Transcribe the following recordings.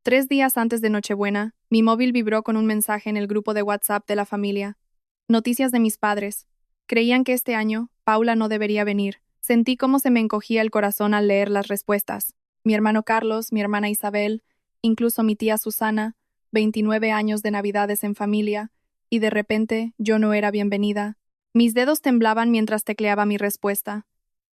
3 días antes de Nochebuena, mi móvil vibró con un mensaje en el grupo de WhatsApp de la familia. Noticias de mis padres. Creían que este año, Paula no debería venir. Sentí cómo se me encogía el corazón al leer las respuestas. Mi hermano Carlos, mi hermana Isabel, incluso mi tía Susana, 29 años de Navidades en familia, y de repente yo no era bienvenida. Mis dedos temblaban mientras tecleaba mi respuesta.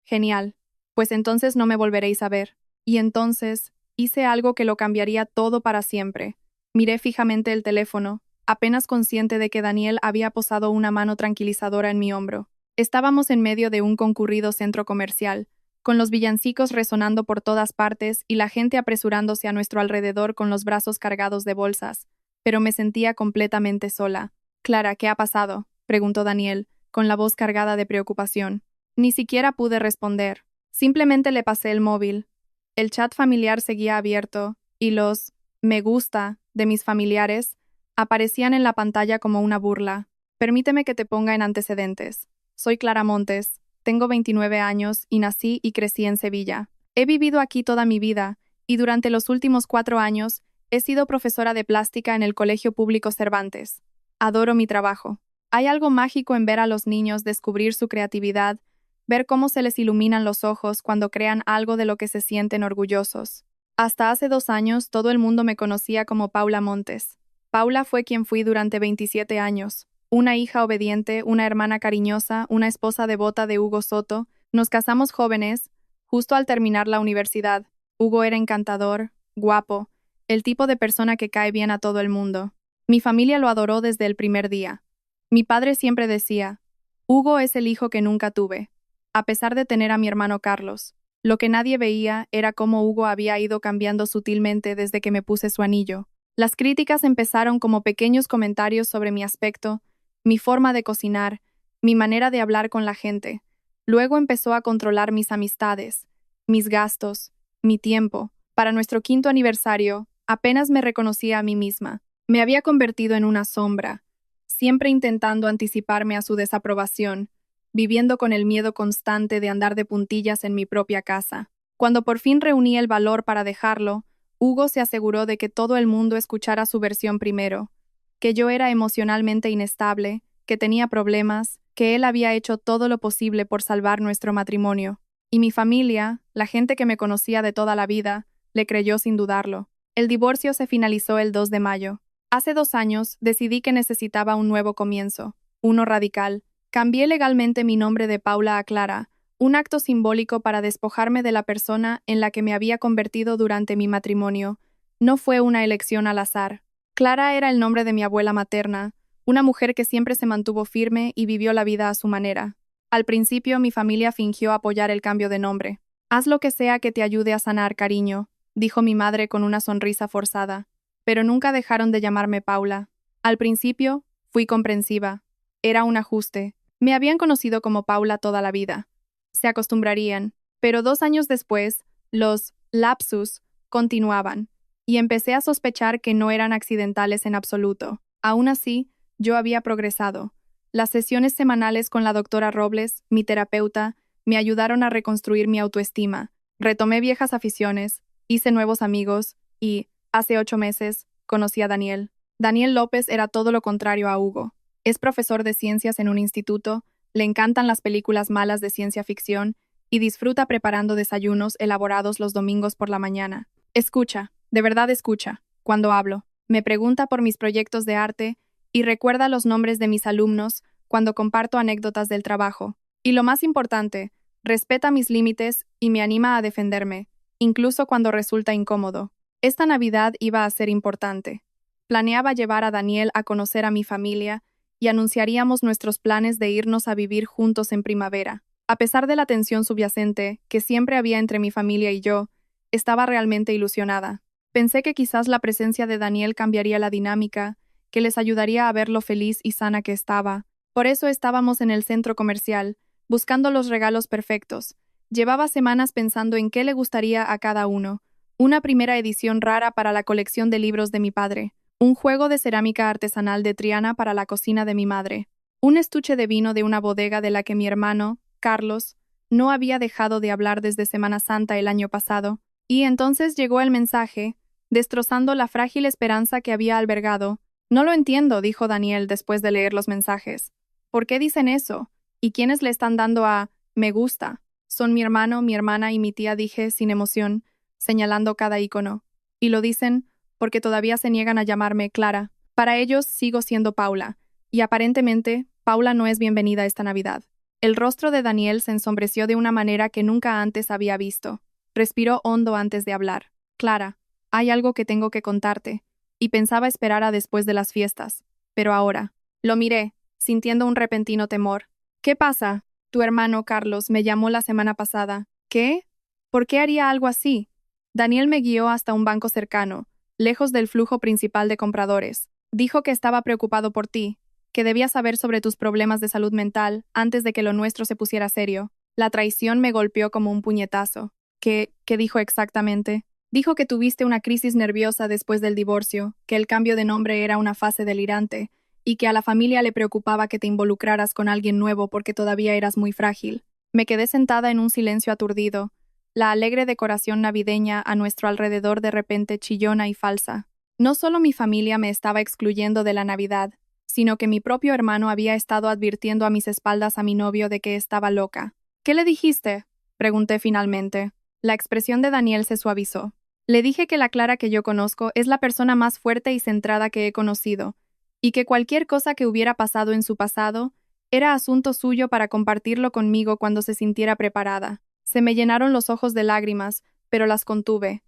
Genial. Pues entonces no me volveréis a ver. Y entonces hice algo que lo cambiaría todo para siempre. Miré fijamente el teléfono, apenas consciente de que Daniel había posado una mano tranquilizadora en mi hombro. Estábamos en medio de un concurrido centro comercial, con los villancicos resonando por todas partes y la gente apresurándose a nuestro alrededor con los brazos cargados de bolsas, pero me sentía completamente sola. Clara, ¿qué ha pasado?, preguntó Daniel, con la voz cargada de preocupación. Ni siquiera pude responder. Simplemente le pasé el móvil. El chat familiar seguía abierto, y los me gusta de mis familiares aparecían en la pantalla como una burla. Permíteme que te ponga en antecedentes. Soy Clara Montes, tengo 29 años y nací y crecí en Sevilla. He vivido aquí toda mi vida, y durante los últimos 4 años he sido profesora de plástica en el Colegio Público Cervantes. Adoro mi trabajo. Hay algo mágico en ver a los niños descubrir su creatividad, ver cómo se les iluminan los ojos cuando crean algo de lo que se sienten orgullosos. Hasta hace 2 años todo el mundo me conocía como Paula Montes. Paula fue quien fui durante 27 años. Una hija obediente, una hermana cariñosa, una esposa devota de Hugo Soto. Nos casamos jóvenes, justo al terminar la universidad. Hugo era encantador, guapo, el tipo de persona que cae bien a todo el mundo. Mi familia lo adoró desde el primer día. Mi padre siempre decía, Hugo es el hijo que nunca tuve, a pesar de tener a mi hermano Carlos. Lo que nadie veía era cómo Hugo había ido cambiando sutilmente desde que me puse su anillo. Las críticas empezaron como pequeños comentarios sobre mi aspecto, mi forma de cocinar, mi manera de hablar con la gente. Luego empezó a controlar mis amistades, mis gastos, mi tiempo. Para nuestro 5º aniversario, apenas me reconocía a mí misma. Me había convertido en una sombra, siempre intentando anticiparme a su desaprobación, viviendo con el miedo constante de andar de puntillas en mi propia casa. Cuando por fin reuní el valor para dejarlo, Hugo se aseguró de que todo el mundo escuchara su versión primero, que yo era emocionalmente inestable, que tenía problemas, que él había hecho todo lo posible por salvar nuestro matrimonio. Y mi familia, la gente que me conocía de toda la vida, le creyó sin dudarlo. El divorcio se finalizó el 2 de mayo. Hace 2 años decidí que necesitaba un nuevo comienzo, uno radical. Cambié legalmente mi nombre de Paula a Clara, un acto simbólico para despojarme de la persona en la que me había convertido durante mi matrimonio. No fue una elección al azar. Clara era el nombre de mi abuela materna, una mujer que siempre se mantuvo firme y vivió la vida a su manera. Al principio mi familia fingió apoyar el cambio de nombre. Haz lo que sea que te ayude a sanar, cariño, dijo mi madre con una sonrisa forzada. Pero nunca dejaron de llamarme Paula. Al principio, fui comprensiva. Era un ajuste. Me habían conocido como Paula toda la vida. Se acostumbrarían, pero 2 años después, los lapsus continuaban, y empecé a sospechar que no eran accidentales en absoluto. Aún así, yo había progresado. Las sesiones semanales con la doctora Robles, mi terapeuta, me ayudaron a reconstruir mi autoestima. Retomé viejas aficiones, hice nuevos amigos y, hace 8 meses, conocí a Daniel. Daniel López era todo lo contrario a Hugo. Es profesor de ciencias en un instituto, le encantan las películas malas de ciencia ficción y disfruta preparando desayunos elaborados los domingos por la mañana. Escucha, de verdad escucha, cuando hablo. Me pregunta por mis proyectos de arte y recuerda los nombres de mis alumnos cuando comparto anécdotas del trabajo. Y lo más importante, respeta mis límites y me anima a defenderme, incluso cuando resulta incómodo. Esta Navidad iba a ser importante. Planeaba llevar a Daniel a conocer a mi familia y anunciaríamos nuestros planes de irnos a vivir juntos en primavera. A pesar de la tensión subyacente que siempre había entre mi familia y yo, estaba realmente ilusionada. Pensé que quizás la presencia de Daniel cambiaría la dinámica, que les ayudaría a ver lo feliz y sana que estaba. Por eso estábamos en el centro comercial, buscando los regalos perfectos. Llevaba semanas pensando en qué le gustaría a cada uno. Una primera edición rara para la colección de libros de mi padre. Un juego de cerámica artesanal de Triana para la cocina de mi madre. Un estuche de vino de una bodega de la que mi hermano, Carlos, no había dejado de hablar desde Semana Santa el año pasado. Y entonces llegó el mensaje, destrozando la frágil esperanza que había albergado. No lo entiendo, dijo Daniel después de leer los mensajes. ¿Por qué dicen eso? ¿Y quiénes le están dando a me gusta? Son mi hermano, mi hermana y mi tía, dije sin emoción, señalando cada icono. Y lo dicen porque todavía se niegan a llamarme Clara. Para ellos sigo siendo Paula, y aparentemente Paula no es bienvenida esta Navidad. El rostro de Daniel se ensombreció de una manera que nunca antes había visto. Respiró hondo antes de hablar. Clara, hay algo que tengo que contarte, y pensaba esperar a después de las fiestas. Pero ahora. Lo miré, sintiendo un repentino temor. ¿Qué pasa? Tu hermano Carlos me llamó la semana pasada. ¿Qué? ¿Por qué haría algo así? Daniel me guió hasta un banco cercano, lejos del flujo principal de compradores. Dijo que estaba preocupado por ti, que debía saber sobre tus problemas de salud mental antes de que lo nuestro se pusiera serio. La traición me golpeó como un puñetazo. ¿Qué dijo exactamente? Dijo que tuviste una crisis nerviosa después del divorcio, que el cambio de nombre era una fase delirante, y que a la familia le preocupaba que te involucraras con alguien nuevo porque todavía eras muy frágil. Me quedé sentada en un silencio aturdido, la alegre decoración navideña a nuestro alrededor de repente chillona y falsa. No solo mi familia me estaba excluyendo de la Navidad, sino que mi propio hermano había estado advirtiendo a mis espaldas a mi novio de que estaba loca. ¿Qué le dijiste? Pregunté finalmente. La expresión de Daniel se suavizó. Le dije que la Clara que yo conozco es la persona más fuerte y centrada que he conocido, y que cualquier cosa que hubiera pasado en su pasado era asunto suyo para compartirlo conmigo cuando se sintiera preparada. Se me llenaron los ojos de lágrimas, pero las contuve.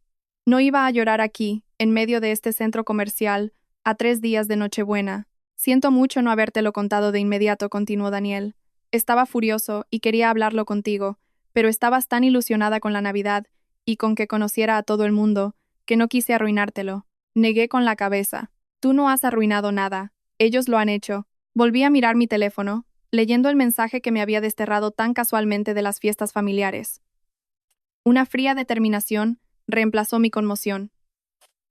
No iba a llorar aquí, en medio de este centro comercial, a 3 días de Nochebuena. Siento mucho no habértelo contado de inmediato, continuó Daniel. Estaba furioso y quería hablarlo contigo, pero estabas tan ilusionada con la Navidad y con que conociera a todo el mundo, que no quise arruinártelo. Negué con la cabeza. Tú no has arruinado nada. Ellos lo han hecho. Volví a mirar mi teléfono, leyendo el mensaje que me había desterrado tan casualmente de las fiestas familiares. Una fría determinación reemplazó mi conmoción.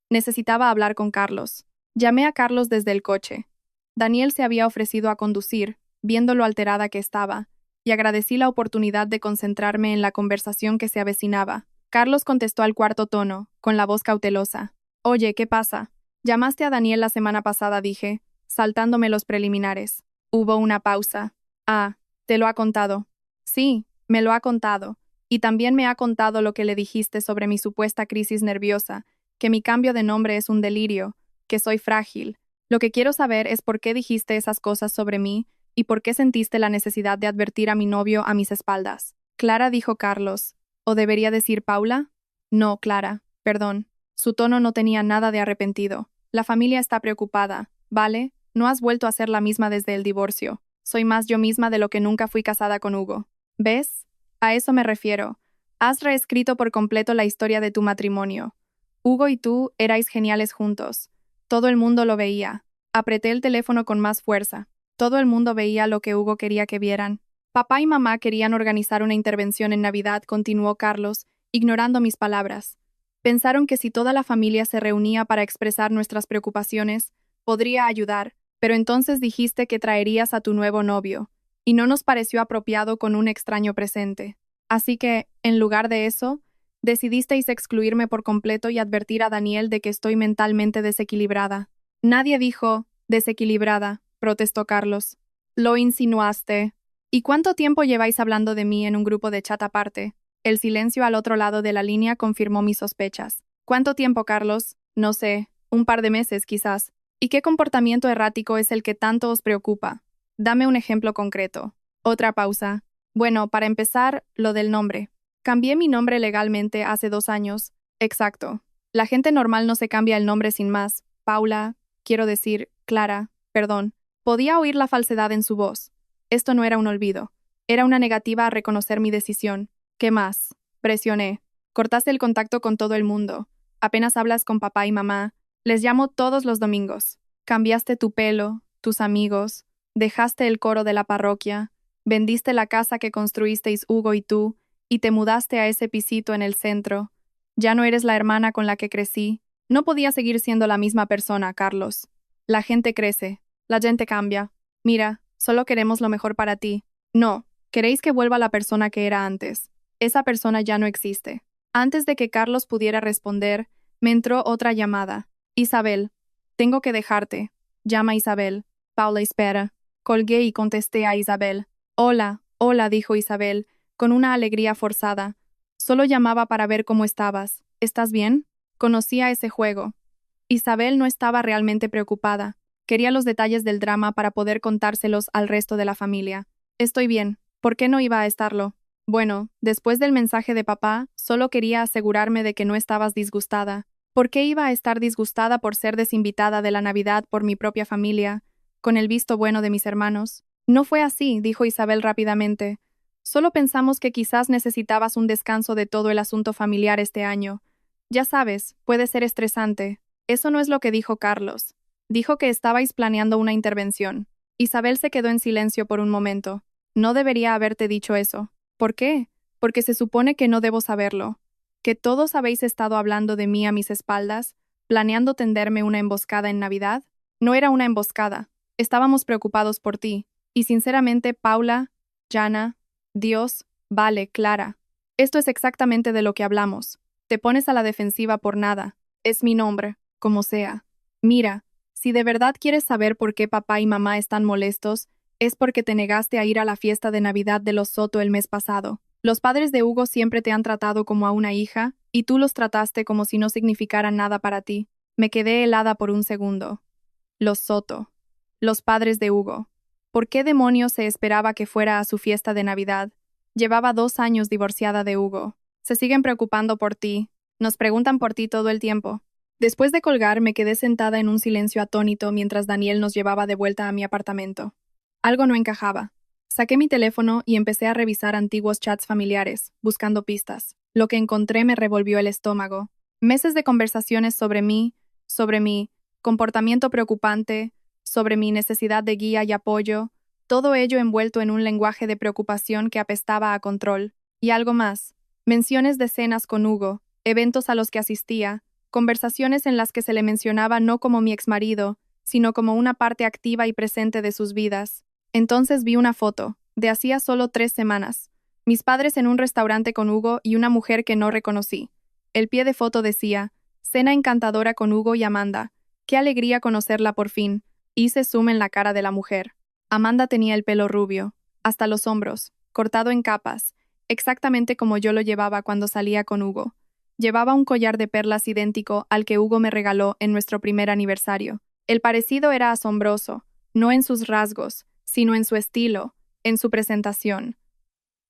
Necesitaba hablar con Carlos. Llamé a Carlos desde el coche. Daniel se había ofrecido a conducir, viendo lo alterada que estaba, y agradecí la oportunidad de concentrarme en la conversación que se avecinaba. Carlos contestó al cuarto tono, con la voz cautelosa. Oye, ¿qué pasa? Llamaste a Daniel la semana pasada, dije, saltándome los preliminares. Hubo una pausa. Ah, ¿te lo ha contado? Sí, me lo ha contado. Y también me ha contado lo que le dijiste sobre mi supuesta crisis nerviosa, que mi cambio de nombre es un delirio, que soy frágil. Lo que quiero saber es por qué dijiste esas cosas sobre mí y por qué sentiste la necesidad de advertir a mi novio a mis espaldas. Clara, dijo Carlos. ¿O debería decir Paula? No, Clara, perdón. Su tono no tenía nada de arrepentido. La familia está preocupada, ¿vale? No has vuelto a ser la misma desde el divorcio. Soy más yo misma de lo que nunca fui casada con Hugo. ¿Ves? A eso me refiero. Has reescrito por completo la historia de tu matrimonio. Hugo y tú erais geniales juntos. Todo el mundo lo veía. Apreté el teléfono con más fuerza. Todo el mundo veía lo que Hugo quería que vieran. Papá y mamá querían organizar una intervención en Navidad, continuó Carlos, ignorando mis palabras. Pensaron que si toda la familia se reunía para expresar nuestras preocupaciones, podría ayudar, pero entonces dijiste que traerías a tu nuevo novio, y no nos pareció apropiado con un extraño presente. Así que, en lugar de eso, decidisteis excluirme por completo y advertir a Daniel de que estoy mentalmente desequilibrada. Nadie dijo desequilibrada, protestó Carlos. Lo insinuaste. ¿Y cuánto tiempo lleváis hablando de mí en un grupo de chat aparte? El silencio al otro lado de la línea confirmó mis sospechas. ¿Cuánto tiempo, Carlos? No sé, un par de meses, quizás. ¿Y qué comportamiento errático es el que tanto os preocupa? Dame un ejemplo concreto. Otra pausa. Bueno, para empezar, lo del nombre. Cambié mi nombre legalmente hace 2 años. Exacto. La gente normal no se cambia el nombre sin más. Paula, quiero decir, Clara, perdón. Podía oír la falsedad en su voz. Esto no era un olvido. Era una negativa a reconocer mi decisión. ¿Qué más? Presioné. Cortaste el contacto con todo el mundo. Apenas hablas con papá y mamá. Les llamo todos los domingos. Cambiaste tu pelo, tus amigos. Dejaste el coro de la parroquia. Vendiste la casa que construisteis Hugo y tú, y te mudaste a ese pisito en el centro. Ya no eres la hermana con la que crecí. No podía seguir siendo la misma persona, Carlos. La gente crece. La gente cambia. Mira, solo queremos lo mejor para ti. No, queréis que vuelva la persona que era antes. Esa persona ya no existe. Antes de que Carlos pudiera responder, Me entró otra llamada. Isabel. Tengo que dejarte. Llama Isabel. Paula espera. Colgué y contesté a Isabel. Hola, hola, dijo Isabel, con una alegría forzada. Solo llamaba para ver cómo estabas. ¿Estás bien? Conocía ese juego. Isabel no estaba realmente preocupada. Quería los detalles del drama para poder contárselos al resto de la familia. Estoy bien. ¿Por qué no iba a estarlo? Bueno, después del mensaje de papá, solo quería asegurarme de que no estabas disgustada. ¿Por qué iba a estar disgustada por ser desinvitada de la Navidad por mi propia familia, con el visto bueno de mis hermanos? No fue así, dijo Isabel rápidamente. Solo pensamos que quizás necesitabas un descanso de todo el asunto familiar este año. Ya sabes, puede ser estresante. Eso no es lo que dijo Carlos. Dijo que estabais planeando una intervención. Isabel se quedó en silencio por un momento. No debería haberte dicho eso. ¿Por qué? Porque se supone que no debo saberlo. Que todos habéis estado hablando de mí a mis espaldas, planeando tenderme una emboscada en Navidad. No era una emboscada. Estábamos preocupados por ti. Y sinceramente, Paula, Jana, Dios, vale, Clara. Esto es exactamente de lo que hablamos. Te pones a la defensiva por nada. Es mi nombre, como sea. Mira, si de verdad quieres saber por qué papá y mamá están molestos, es porque te negaste a ir a la fiesta de Navidad de los Soto el mes pasado. Los padres de Hugo siempre te han tratado como a una hija, y tú los trataste como si no significaran nada para ti. Me quedé helada por un segundo. Los Soto. Los padres de Hugo. ¿Por qué demonios se esperaba que fuera a su fiesta de Navidad? Llevaba 2 años divorciada de Hugo. Se siguen preocupando por ti. Nos preguntan por ti todo el tiempo. Después de colgar, me quedé sentada en un silencio atónito mientras Daniel nos llevaba de vuelta a mi apartamento. Algo no encajaba. Saqué mi teléfono y empecé a revisar antiguos chats familiares, buscando pistas. Lo que encontré me revolvió el estómago. Meses de conversaciones sobre mi comportamiento preocupante, sobre mi necesidad de guía y apoyo, todo ello envuelto en un lenguaje de preocupación que apestaba a control. Y algo más. Menciones de cenas con Hugo, eventos a los que asistía, conversaciones en las que se le mencionaba no como mi exmarido, sino como una parte activa y presente de sus vidas. Entonces vi una foto, de hacía solo 3 semanas. Mis padres en un restaurante con Hugo y una mujer que no reconocí. El pie de foto decía, cena encantadora con Hugo y Amanda. Qué alegría conocerla por fin. Hice zoom en la cara de la mujer. Amanda tenía el pelo rubio, hasta los hombros, cortado en capas, exactamente como yo lo llevaba cuando salía con Hugo. Llevaba un collar de perlas idéntico al que Hugo me regaló en nuestro primer aniversario. El parecido era asombroso, no en sus rasgos, sino en su estilo, en su presentación.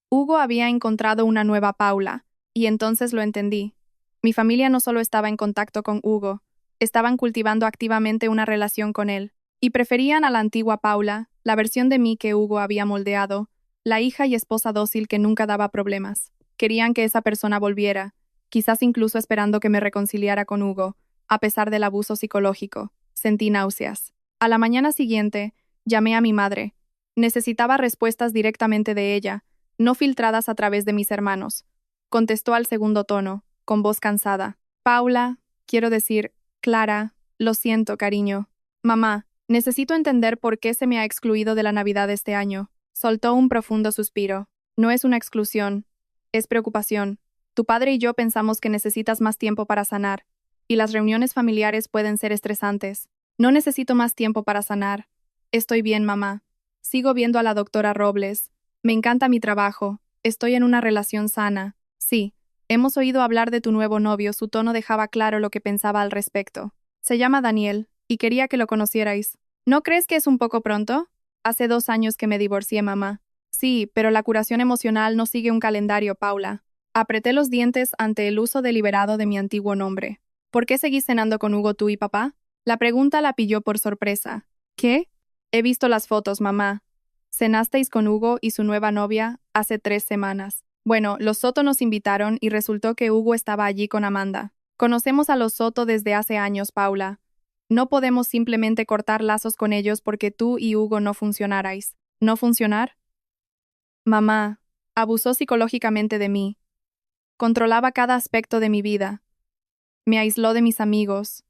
Hugo había encontrado una nueva Paula, y entonces lo entendí. Mi familia no solo estaba en contacto con Hugo, estaban cultivando activamente una relación con él, y preferían a la antigua Paula, la versión de mí que Hugo había moldeado, la hija y esposa dócil que nunca daba problemas. Querían que esa persona volviera, quizás incluso esperando que me reconciliara con Hugo, a pesar del abuso psicológico. Sentí náuseas. A la mañana siguiente, llamé a mi madre. Necesitaba respuestas directamente de ella, no filtradas a través de mis hermanos. Contestó al segundo tono, con voz cansada. Paula, quiero decir, Clara, lo siento, cariño. Mamá, necesito entender por qué se me ha excluido de la Navidad este año. Soltó un profundo suspiro. No es una exclusión, es preocupación. Tu padre y yo pensamos que necesitas más tiempo para sanar, y las reuniones familiares pueden ser estresantes. No necesito más tiempo para sanar. Estoy bien, mamá. Sigo viendo a la doctora Robles. Me encanta mi trabajo. Estoy en una relación sana. Sí, hemos oído hablar de tu nuevo novio. Su tono dejaba claro lo que pensaba al respecto. Se llama Daniel, y quería que lo conocierais. ¿No crees que es un poco pronto? Hace 2 años que me divorcié, mamá. Sí, pero la curación emocional no sigue un calendario, Paula. Apreté los dientes ante el uso deliberado de mi antiguo nombre. ¿Por qué seguís cenando con Hugo tú y papá? La pregunta la pilló por sorpresa. ¿Qué? He visto las fotos, mamá. Cenasteis con Hugo y su nueva novia hace 3 semanas. Bueno, los Soto nos invitaron y resultó que Hugo estaba allí con Amanda. Conocemos a los Soto desde hace años, Paula. No podemos simplemente cortar lazos con ellos porque tú y Hugo no funcionarais. ¿No funcionar? Mamá, abusó psicológicamente de mí. Controlaba cada aspecto de mi vida. Me aisló de mis amigos.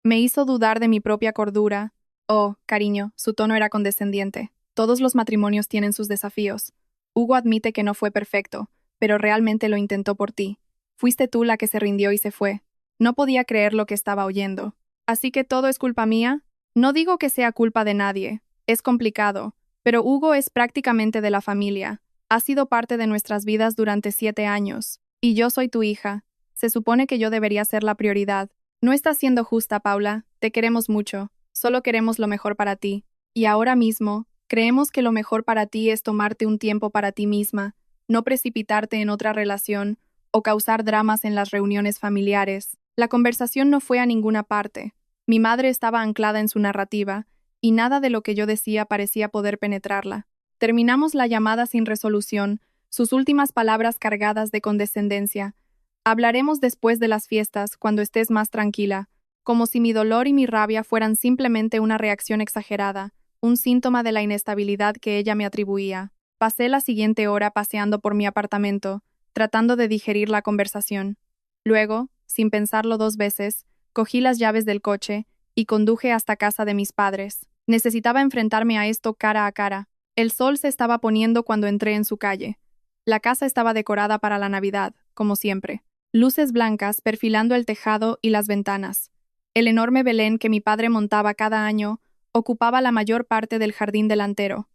Me hizo dudar de mi propia cordura. Oh, cariño, su tono era condescendiente. Todos los matrimonios tienen sus desafíos. Hugo admite que no fue perfecto, pero realmente lo intentó por ti. Fuiste tú la que se rindió y se fue. No podía creer lo que estaba oyendo. ¿Así que todo es culpa mía? No digo que sea culpa de nadie. Es complicado, pero Hugo es prácticamente de la familia. Ha sido parte de nuestras vidas durante 7 años. Y yo soy tu hija. Se supone que yo debería ser la prioridad. No estás siendo justa, Paula. Te queremos mucho. Solo queremos lo mejor para ti. Y ahora mismo, creemos que lo mejor para ti es tomarte un tiempo para ti misma, no precipitarte en otra relación o causar dramas en las reuniones familiares. La conversación no fue a ninguna parte. Mi madre estaba anclada en su narrativa, y nada de lo que yo decía parecía poder penetrarla. Terminamos la llamada sin resolución, sus últimas palabras cargadas de condescendencia. Hablaremos después de las fiestas, cuando estés más tranquila, como si mi dolor y mi rabia fueran simplemente una reacción exagerada, un síntoma de la inestabilidad que ella me atribuía. Pasé la siguiente hora paseando por mi apartamento, tratando de digerir la conversación. Luego, sin pensarlo 2 veces, cogí las llaves del coche y conduje hasta casa de mis padres. Necesitaba enfrentarme a esto cara a cara. El sol se estaba poniendo cuando entré en su calle. La casa estaba decorada para la Navidad, como siempre. Luces blancas perfilando el tejado y las ventanas. El enorme Belén que mi padre montaba cada año ocupaba la mayor parte del jardín delantero.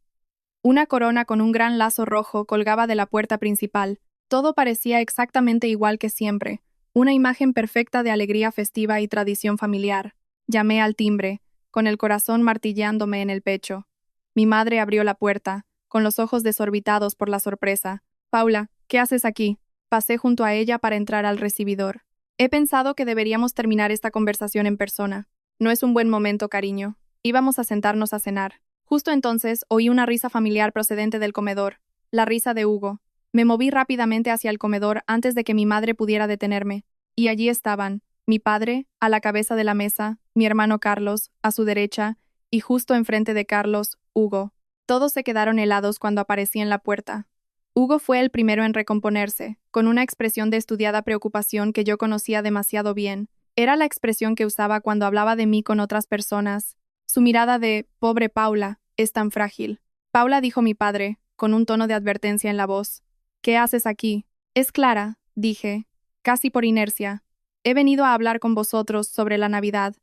Una corona con un gran lazo rojo colgaba de la puerta principal. Todo parecía exactamente igual que siempre, una imagen perfecta de alegría festiva y tradición familiar. Llamé al timbre, con el corazón martilleándome en el pecho. Mi madre abrió la puerta, con los ojos desorbitados por la sorpresa. Paula, ¿qué haces aquí? Pasé junto a ella para entrar al recibidor. He pensado que deberíamos terminar esta conversación en persona. No es un buen momento, cariño. Íbamos a sentarnos a cenar. Justo entonces oí una risa familiar procedente del comedor, la risa de Hugo. Me moví rápidamente hacia el comedor antes de que mi madre pudiera detenerme, y allí estaban, mi padre, a la cabeza de la mesa, mi hermano Carlos, a su derecha, y justo enfrente de Carlos, Hugo. Todos se quedaron helados cuando aparecí en la puerta. Hugo fue el primero en recomponerse, con una expresión de estudiada preocupación que yo conocía demasiado bien. Era la expresión que usaba cuando hablaba de mí con otras personas. Su mirada de «pobre Paula» es tan frágil. Paula, dijo mi padre, con un tono de advertencia en la voz. ¿Qué haces aquí? Es Clara, dije, casi por inercia. He venido a hablar con vosotros sobre la Navidad,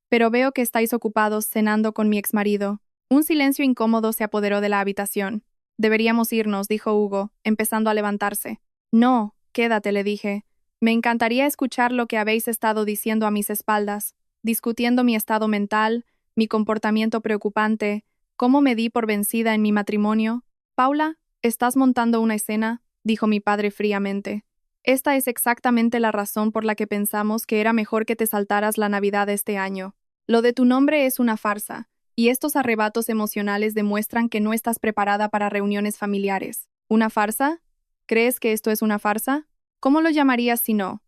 pero veo que estáis ocupados cenando con mi exmarido. Un silencio incómodo se apoderó de la habitación. Deberíamos irnos, dijo Hugo, empezando a levantarse. No, quédate, le dije. Me encantaría escuchar lo que habéis estado diciendo a mis espaldas, discutiendo mi estado mental, mi comportamiento preocupante, cómo me di por vencida en mi matrimonio. Paula, estás montando una escena, dijo mi padre fríamente. Esta es exactamente la razón por la que pensamos que era mejor que te saltaras la Navidad este año. Lo de tu nombre es una farsa, y estos arrebatos emocionales demuestran que no estás preparada para reuniones familiares. ¿Una farsa? ¿Crees que esto es una farsa? ¿Cómo lo llamarías si no?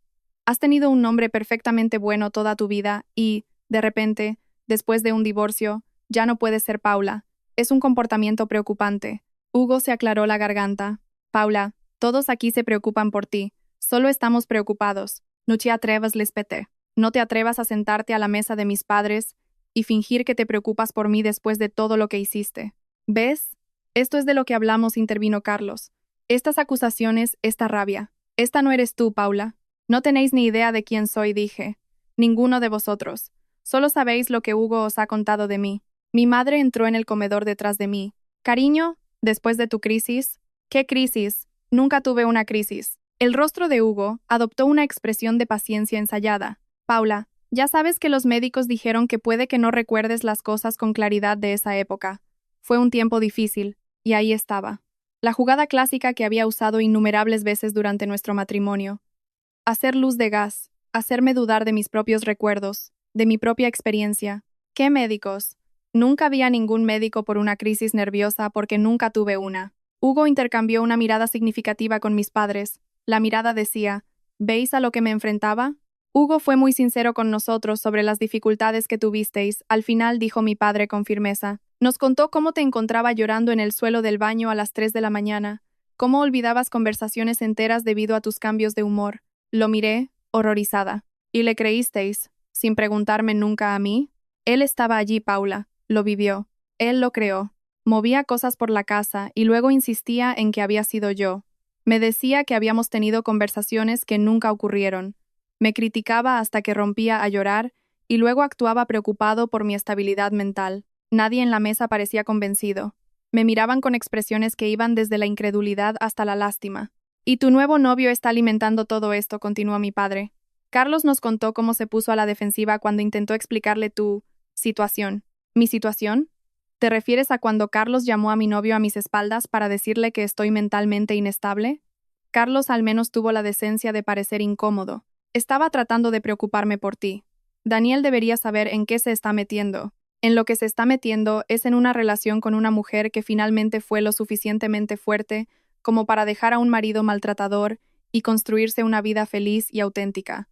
Has tenido un nombre perfectamente bueno toda tu vida y, de repente, después de un divorcio, ya no puedes ser Paula. Es un comportamiento preocupante. Hugo se aclaró la garganta. Paula, todos aquí se preocupan por ti. Solo estamos preocupados. No te atrevas, Lispete. No te atrevas a sentarte a la mesa de mis padres y fingir que te preocupas por mí después de todo lo que hiciste. ¿Ves? Esto es de lo que hablamos, intervino Carlos. Estas acusaciones, esta rabia. Esta no eres tú, Paula. No tenéis ni idea de quién soy, dije. Ninguno de vosotros. Solo sabéis lo que Hugo os ha contado de mí. Mi madre entró en el comedor detrás de mí. Cariño, después de tu crisis. ¿Qué crisis? Nunca tuve una crisis. El rostro de Hugo adoptó una expresión de paciencia ensayada. Paula, ya sabes que los médicos dijeron que puede que no recuerdes las cosas con claridad de esa época. Fue un tiempo difícil, y ahí estaba. La jugada clásica que había usado innumerables veces durante nuestro matrimonio. Hacer luz de gas, hacerme dudar de mis propios recuerdos, de mi propia experiencia. ¿Qué médicos? Nunca vi a ningún médico por una crisis nerviosa porque nunca tuve una. Hugo intercambió una mirada significativa con mis padres. La mirada decía, ¿veis a lo que me enfrentaba? Hugo fue muy sincero con nosotros sobre las dificultades que tuvisteis. Al final, dijo mi padre con firmeza. Nos contó cómo te encontraba llorando en el suelo del baño a las 3 de la mañana, cómo olvidabas conversaciones enteras debido a tus cambios de humor. Lo miré, horrorizada. ¿Y le creísteis, sin preguntarme nunca a mí? Él estaba allí, Paula. Lo vivió. Él lo creó. Movía cosas por la casa y luego insistía en que había sido yo. Me decía que habíamos tenido conversaciones que nunca ocurrieron. Me criticaba hasta que rompía a llorar y luego actuaba preocupado por mi estabilidad mental. Nadie en la mesa parecía convencido. Me miraban con expresiones que iban desde la incredulidad hasta la lástima. «Y tu nuevo novio está alimentando todo esto», continuó mi padre. Carlos nos contó cómo se puso a la defensiva cuando intentó explicarle tu situación. ¿Mi situación? ¿Te refieres a cuando Carlos llamó a mi novio a mis espaldas para decirle que estoy mentalmente inestable? Carlos al menos tuvo la decencia de parecer incómodo. Estaba tratando de preocuparme por ti. Daniel debería saber en qué se está metiendo. En lo que se está metiendo es en una relación con una mujer que finalmente fue lo suficientemente fuerte como para dejar a un marido maltratador y construirse una vida feliz y auténtica.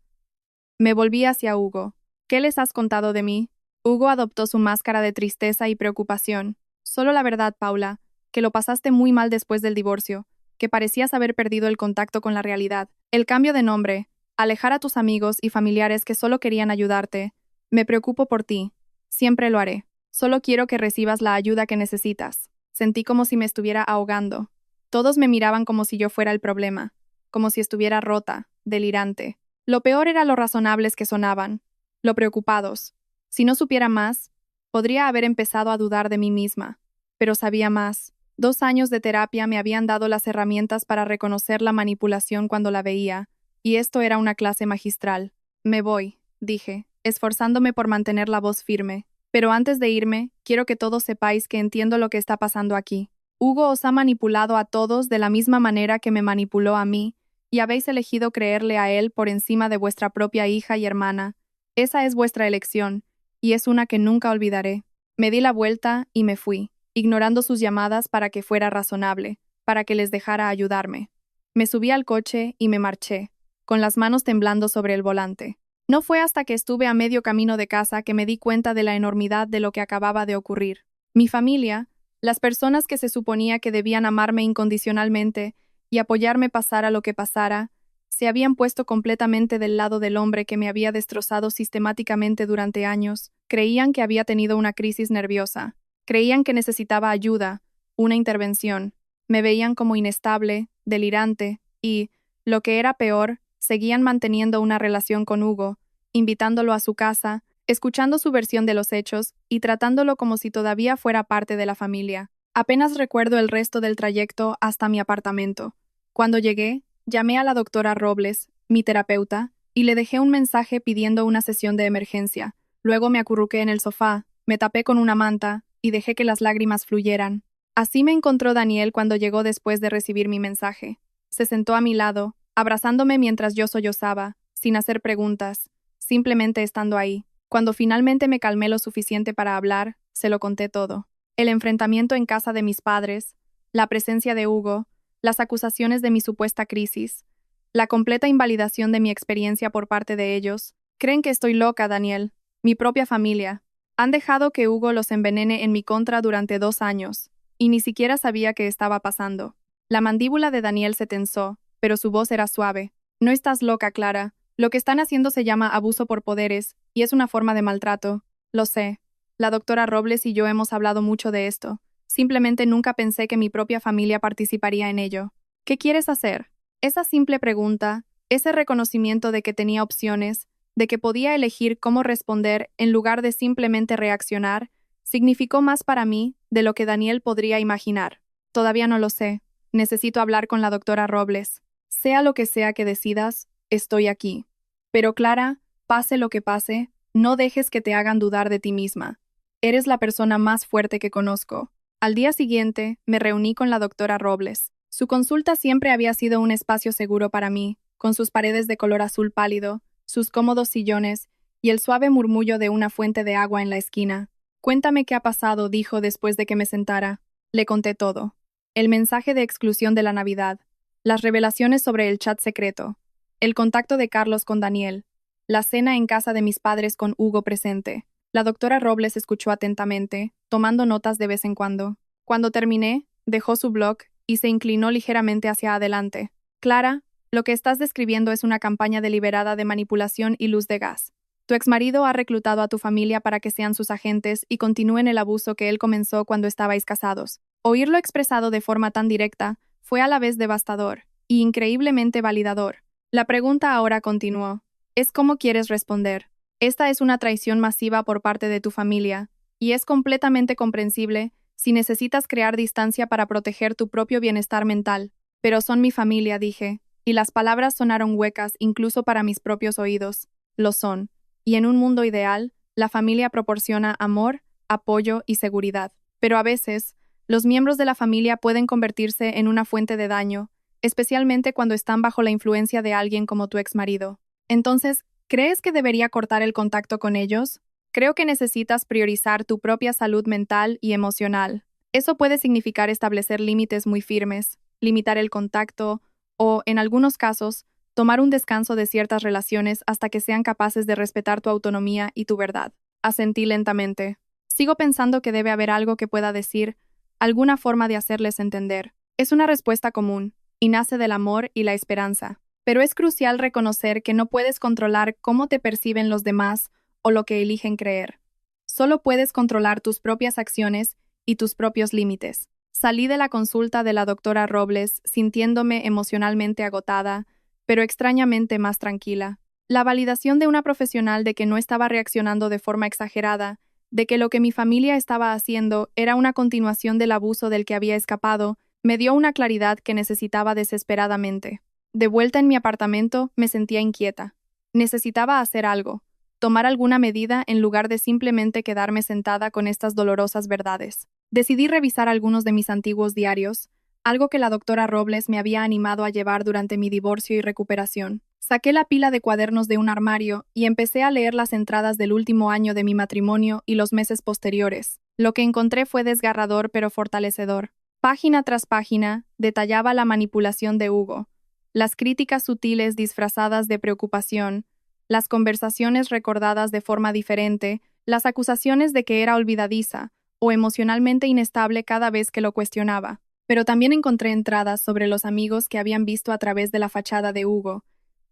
Me volví hacia Hugo. ¿Qué les has contado de mí? Hugo adoptó su máscara de tristeza y preocupación. Solo la verdad, Paula, que lo pasaste muy mal después del divorcio, que parecías haber perdido el contacto con la realidad. El cambio de nombre, alejar a tus amigos y familiares que solo querían ayudarte. Me preocupo por ti. Siempre lo haré. Solo quiero que recibas la ayuda que necesitas. Sentí como si me estuviera ahogando. Todos me miraban como si yo fuera el problema, como si estuviera rota, delirante. Lo peor era lo razonables que sonaban, lo preocupados. Si no supiera más, podría haber empezado a dudar de mí misma. Pero sabía más. 2 años de terapia me habían dado las herramientas para reconocer la manipulación cuando la veía, y esto era una clase magistral. Me voy, dije, esforzándome por mantener la voz firme. Pero antes de irme, quiero que todos sepáis que entiendo lo que está pasando aquí. Hugo os ha manipulado a todos de la misma manera que me manipuló a mí, y habéis elegido creerle a él por encima de vuestra propia hija y hermana. Esa es vuestra elección, y es una que nunca olvidaré. Me di la vuelta y me fui, ignorando sus llamadas para que fuera razonable, para que les dejara ayudarme. Me subí al coche y me marché, con las manos temblando sobre el volante. No fue hasta que estuve a medio camino de casa que me di cuenta de la enormidad de lo que acababa de ocurrir. Mi familia, las personas que se suponía que debían amarme incondicionalmente y apoyarme pasara lo que pasara, se habían puesto completamente del lado del hombre que me había destrozado sistemáticamente durante años. Creían que había tenido una crisis nerviosa. Creían que necesitaba ayuda, una intervención. Me veían como inestable, delirante y, lo que era peor, seguían manteniendo una relación con Hugo, invitándolo a su casa, escuchando su versión de los hechos y tratándolo como si todavía fuera parte de la familia. Apenas recuerdo el resto del trayecto hasta mi apartamento. Cuando llegué, llamé a la doctora Robles, mi terapeuta, y le dejé un mensaje pidiendo una sesión de emergencia. Luego me acurruqué en el sofá, me tapé con una manta y dejé que las lágrimas fluyeran. Así me encontró Daniel cuando llegó después de recibir mi mensaje. Se sentó a mi lado, abrazándome mientras yo sollozaba, sin hacer preguntas, simplemente estando ahí. Cuando finalmente me calmé lo suficiente para hablar, se lo conté todo. El enfrentamiento en casa de mis padres, la presencia de Hugo, las acusaciones de mi supuesta crisis, la completa invalidación de mi experiencia por parte de ellos. Creen que estoy loca, Daniel. Mi propia familia. Han dejado que Hugo los envenene en mi contra durante 2 años, y ni siquiera sabía qué estaba pasando. La mandíbula de Daniel se tensó, pero su voz era suave. No estás loca, Clara. Lo que están haciendo se llama abuso por poderes, y es una forma de maltrato. Lo sé. La doctora Robles y yo hemos hablado mucho de esto. Simplemente nunca pensé que mi propia familia participaría en ello. ¿Qué quieres hacer? Esa simple pregunta, ese reconocimiento de que tenía opciones, de que podía elegir cómo responder en lugar de simplemente reaccionar, significó más para mí de lo que Daniel podría imaginar. Todavía no lo sé. Necesito hablar con la doctora Robles. Sea lo que sea que decidas, estoy aquí. Pero Clara, pase lo que pase, no dejes que te hagan dudar de ti misma. Eres la persona más fuerte que conozco. Al día siguiente, me reuní con la doctora Robles. Su consulta siempre había sido un espacio seguro para mí, con sus paredes de color azul pálido, sus cómodos sillones y el suave murmullo de una fuente de agua en la esquina. Cuéntame qué ha pasado, dijo después de que me sentara. Le conté todo. El mensaje de exclusión de la Navidad, las revelaciones sobre el chat secreto, el contacto de Carlos con Daniel, la cena en casa de mis padres con Hugo presente. La doctora Robles escuchó atentamente, tomando notas de vez en cuando. Cuando terminé, dejó su blog y se inclinó ligeramente hacia adelante. Clara, lo que estás describiendo es una campaña deliberada de manipulación y luz de gas. Tu exmarido ha reclutado a tu familia para que sean sus agentes y continúen el abuso que él comenzó cuando estabais casados. Oírlo expresado de forma tan directa fue a la vez devastador y increíblemente validador. La pregunta ahora continuó. Es como quieres responder. Esta es una traición masiva por parte de tu familia, y es completamente comprensible si necesitas crear distancia para proteger tu propio bienestar mental. Pero son mi familia, dije, y las palabras sonaron huecas incluso para mis propios oídos. Lo son. Y en un mundo ideal, la familia proporciona amor, apoyo y seguridad. Pero a veces, los miembros de la familia pueden convertirse en una fuente de daño, especialmente cuando están bajo la influencia de alguien como tu exmarido. Entonces, ¿crees que debería cortar el contacto con ellos? Creo que necesitas priorizar tu propia salud mental y emocional. Eso puede significar establecer límites muy firmes, limitar el contacto o, en algunos casos, tomar un descanso de ciertas relaciones hasta que sean capaces de respetar tu autonomía y tu verdad. Asentí lentamente. Sigo pensando que debe haber algo que pueda decir, alguna forma de hacerles entender. Es una respuesta común, y nace del amor y la esperanza. Pero es crucial reconocer que no puedes controlar cómo te perciben los demás o lo que eligen creer. Solo puedes controlar tus propias acciones y tus propios límites. Salí de la consulta de la doctora Robles sintiéndome emocionalmente agotada, pero extrañamente más tranquila. La validación de una profesional de que no estaba reaccionando de forma exagerada, de que lo que mi familia estaba haciendo era una continuación del abuso del que había escapado, me dio una claridad que necesitaba desesperadamente. De vuelta en mi apartamento, me sentía inquieta. Necesitaba hacer algo, tomar alguna medida en lugar de simplemente quedarme sentada con estas dolorosas verdades. Decidí revisar algunos de mis antiguos diarios, algo que la doctora Robles me había animado a llevar durante mi divorcio y recuperación. Saqué la pila de cuadernos de un armario y empecé a leer las entradas del último año de mi matrimonio y los meses posteriores. Lo que encontré fue desgarrador pero fortalecedor. Página tras página, detallaba la manipulación de Hugo, las críticas sutiles disfrazadas de preocupación, las conversaciones recordadas de forma diferente, las acusaciones de que era olvidadiza o emocionalmente inestable cada vez que lo cuestionaba. Pero también encontré entradas sobre los amigos que habían visto a través de la fachada de Hugo,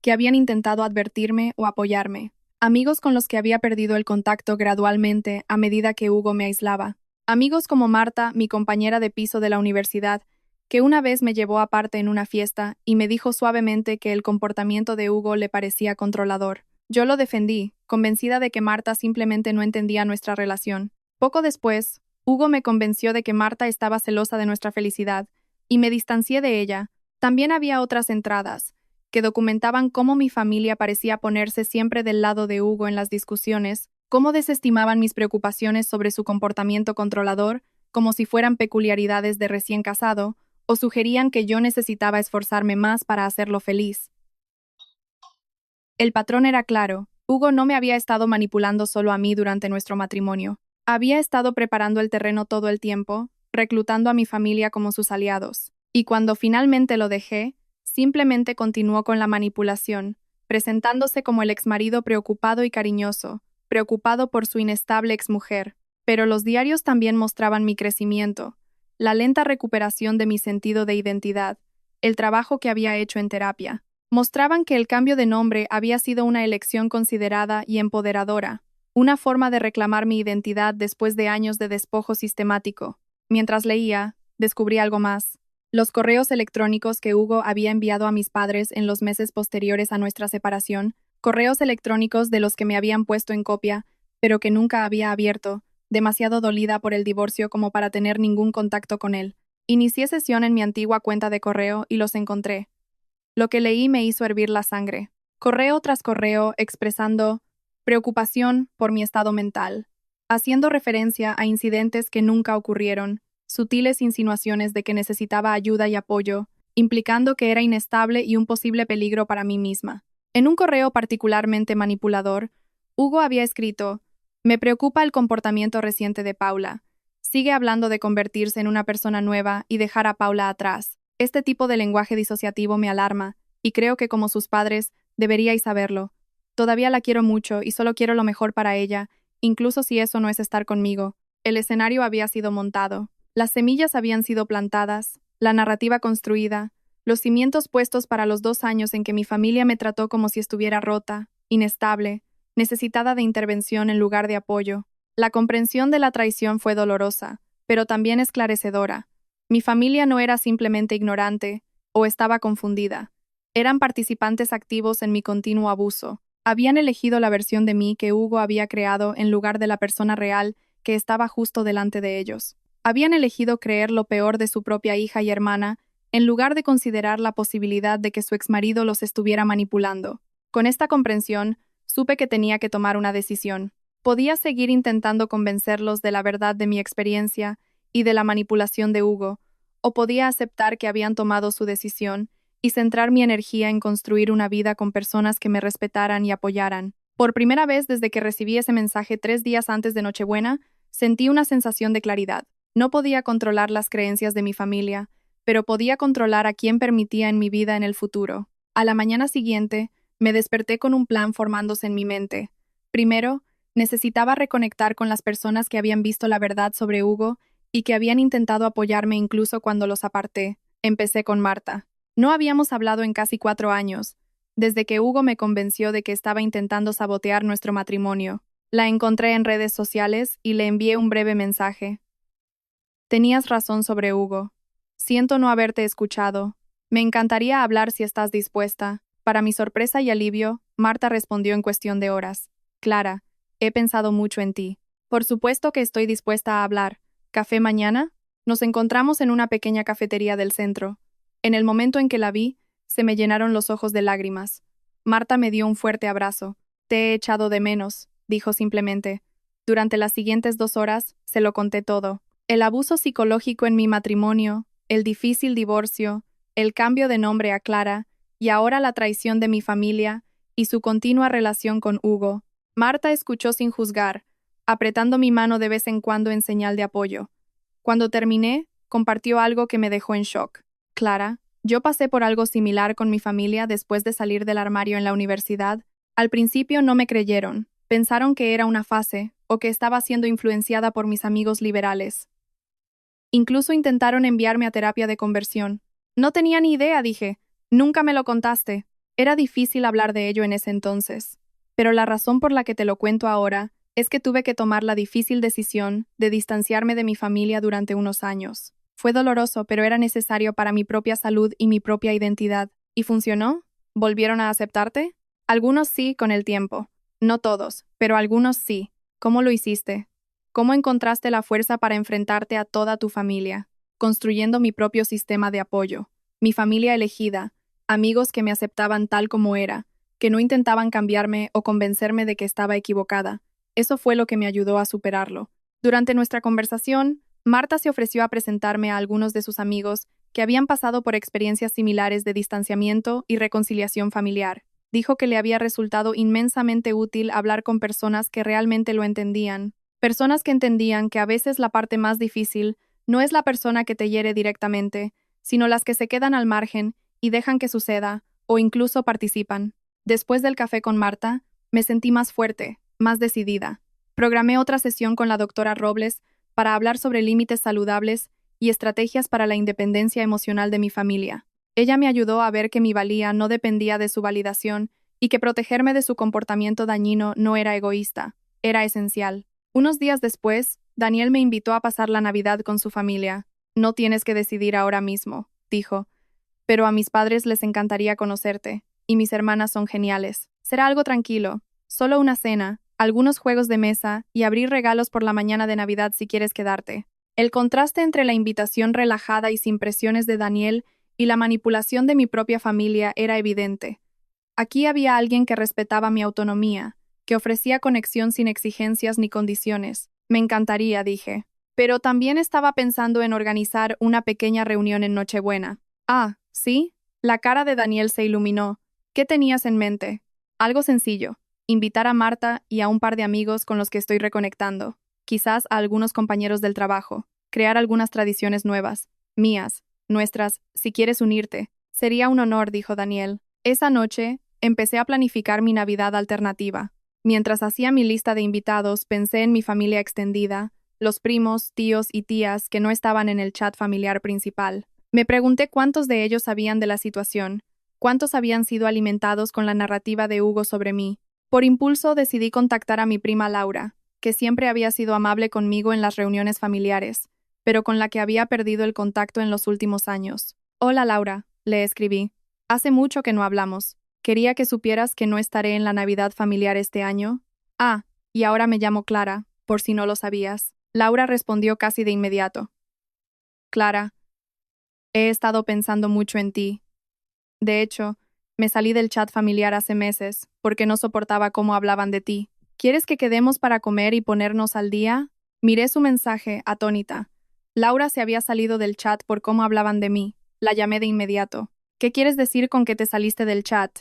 que habían intentado advertirme o apoyarme. Amigos con los que había perdido el contacto gradualmente a medida que Hugo me aislaba. Amigos como Marta, mi compañera de piso de la universidad, que una vez me llevó aparte en una fiesta y me dijo suavemente que el comportamiento de Hugo le parecía controlador. Yo lo defendí, convencida de que Marta simplemente no entendía nuestra relación. Poco después, Hugo me convenció de que Marta estaba celosa de nuestra felicidad, y me distancié de ella. También había otras entradas, que documentaban cómo mi familia parecía ponerse siempre del lado de Hugo en las discusiones, cómo desestimaban mis preocupaciones sobre su comportamiento controlador, como si fueran peculiaridades de recién casado, o sugerían que yo necesitaba esforzarme más para hacerlo feliz. El patrón era claro. Hugo no me había estado manipulando solo a mí durante nuestro matrimonio. Había estado preparando el terreno todo el tiempo, reclutando a mi familia como sus aliados. Y cuando finalmente lo dejé, simplemente continuó con la manipulación, presentándose como el exmarido preocupado y cariñoso, preocupado por su inestable exmujer. Pero los diarios también mostraban mi crecimiento, la lenta recuperación de mi sentido de identidad, el trabajo que había hecho en terapia. Mostraban que el cambio de nombre había sido una elección considerada y empoderadora, una forma de reclamar mi identidad después de años de despojo sistemático. Mientras leía, descubrí algo más. Los correos electrónicos que Hugo había enviado a mis padres en los meses posteriores a nuestra separación, correos electrónicos de los que me habían puesto en copia, pero que nunca había abierto, demasiado dolida por el divorcio como para tener ningún contacto con él. Inicié sesión en mi antigua cuenta de correo y los encontré. Lo que leí me hizo hervir la sangre. Correo tras correo expresando preocupación por mi estado mental, haciendo referencia a incidentes que nunca ocurrieron, sutiles insinuaciones de que necesitaba ayuda y apoyo, implicando que era inestable y un posible peligro para mí misma. En un correo particularmente manipulador, Hugo había escrito: me preocupa el comportamiento reciente de Paula. Sigue hablando de convertirse en una persona nueva y dejar a Paula atrás. Este tipo de lenguaje disociativo me alarma, y creo que como sus padres, deberíais saberlo. Todavía la quiero mucho y solo quiero lo mejor para ella, incluso si eso no es estar conmigo. El escenario había sido montado, las semillas habían sido plantadas, la narrativa construida, los cimientos puestos para los 2 años en que mi familia me trató como si estuviera rota, inestable, necesitada de intervención en lugar de apoyo. La comprensión de la traición fue dolorosa, pero también esclarecedora. Mi familia no era simplemente ignorante o estaba confundida. Eran participantes activos en mi continuo abuso. Habían elegido la versión de mí que Hugo había creado en lugar de la persona real que estaba justo delante de ellos. Habían elegido creer lo peor de su propia hija y hermana, en lugar de considerar la posibilidad de que su exmarido los estuviera manipulando. Con esta comprensión, supe que tenía que tomar una decisión. Podía seguir intentando convencerlos de la verdad de mi experiencia y de la manipulación de Hugo, o podía aceptar que habían tomado su decisión y centrar mi energía en construir una vida con personas que me respetaran y apoyaran. Por primera vez desde que recibí ese mensaje 3 días antes de Nochebuena, sentí una sensación de claridad. No podía controlar las creencias de mi familia, pero podía controlar a quién permitía en mi vida en el futuro. A la mañana siguiente, me desperté con un plan formándose en mi mente. Primero, necesitaba reconectar con las personas que habían visto la verdad sobre Hugo y que habían intentado apoyarme incluso cuando los aparté. Empecé con Marta. No habíamos hablado en casi 4 años, desde que Hugo me convenció de que estaba intentando sabotear nuestro matrimonio. La encontré en redes sociales y le envié un breve mensaje. Tenías razón sobre Hugo. Siento no haberte escuchado. Me encantaría hablar si estás dispuesta. Para mi sorpresa y alivio, Marta respondió en cuestión de horas. Clara, he pensado mucho en ti. Por supuesto que estoy dispuesta a hablar. ¿Café mañana? Nos encontramos en una pequeña cafetería del centro. En el momento en que la vi, se me llenaron los ojos de lágrimas. Marta me dio un fuerte abrazo. Te he echado de menos, dijo simplemente. Durante las siguientes 2 horas, se lo conté todo. El abuso psicológico en mi matrimonio, el difícil divorcio, el cambio de nombre a Clara, y ahora la traición de mi familia y su continua relación con Hugo. Marta escuchó sin juzgar, apretando mi mano de vez en cuando en señal de apoyo. Cuando terminé, compartió algo que me dejó en shock. Clara, yo pasé por algo similar con mi familia después de salir del armario en la universidad. Al principio no me creyeron, pensaron que era una fase o que estaba siendo influenciada por mis amigos liberales. Incluso intentaron enviarme a terapia de conversión. No tenía ni idea, dije. Nunca me lo contaste. Era difícil hablar de ello en ese entonces. Pero la razón por la que te lo cuento ahora es que tuve que tomar la difícil decisión de distanciarme de mi familia durante unos años. Fue doloroso, pero era necesario para mi propia salud y mi propia identidad. ¿Y funcionó? ¿Volvieron a aceptarte? Algunos sí, con el tiempo. No todos, pero algunos sí. ¿Cómo lo hiciste? ¿Cómo encontraste la fuerza para enfrentarte a toda tu familia? Construyendo mi propio sistema de apoyo. Mi familia elegida, amigos que me aceptaban tal como era, que no intentaban cambiarme o convencerme de que estaba equivocada. Eso fue lo que me ayudó a superarlo. Durante nuestra conversación, Marta se ofreció a presentarme a algunos de sus amigos que habían pasado por experiencias similares de distanciamiento y reconciliación familiar. Dijo que le había resultado inmensamente útil hablar con personas que realmente lo entendían, personas que entendían que a veces la parte más difícil no es la persona que te hiere directamente, sino las que se quedan al margen y dejan que suceda, o incluso participan. Después del café con Marta, me sentí más fuerte, más decidida. Programé otra sesión con la doctora Robles para hablar sobre límites saludables y estrategias para la independencia emocional de mi familia. Ella me ayudó a ver que mi valía no dependía de su validación y que protegerme de su comportamiento dañino no era egoísta, era esencial. Unos días después, Daniel me invitó a pasar la Navidad con su familia. No tienes que decidir ahora mismo, dijo, pero a mis padres les encantaría conocerte, y mis hermanas son geniales. Será algo tranquilo, solo una cena, algunos juegos de mesa y abrir regalos por la mañana de Navidad si quieres quedarte. El contraste entre la invitación relajada y sin presiones de Daniel y la manipulación de mi propia familia era evidente. Aquí había alguien que respetaba mi autonomía, que ofrecía conexión sin exigencias ni condiciones. Me encantaría, dije. Pero también estaba pensando en organizar una pequeña reunión en Nochebuena. Ah, ¿sí? La cara de Daniel se iluminó. ¿Qué tenías en mente? Algo sencillo. Invitar a Marta y a un par de amigos con los que estoy reconectando. Quizás a algunos compañeros del trabajo. Crear algunas tradiciones nuevas. Mías. Nuestras, si quieres unirte. Sería un honor, dijo Daniel. Esa noche, empecé a planificar mi Navidad alternativa. Mientras hacía mi lista de invitados, pensé en mi familia extendida, los primos, tíos y tías que no estaban en el chat familiar principal. Me pregunté cuántos de ellos sabían de la situación, cuántos habían sido alimentados con la narrativa de Hugo sobre mí. Por impulso decidí contactar a mi prima Laura, que siempre había sido amable conmigo en las reuniones familiares, pero con la que había perdido el contacto en los últimos años. Hola Laura, le escribí. Hace mucho que no hablamos. Quería que supieras que no estaré en la Navidad familiar este año. Ah, y ahora me llamo Clara, por si no lo sabías. Laura respondió casi de inmediato. Clara, he estado pensando mucho en ti. De hecho, me salí del chat familiar hace meses, porque no soportaba cómo hablaban de ti. ¿Quieres que quedemos para comer y ponernos al día? Miré su mensaje, atónita. Laura se había salido del chat por cómo hablaban de mí. La llamé de inmediato. ¿Qué quieres decir con que te saliste del chat?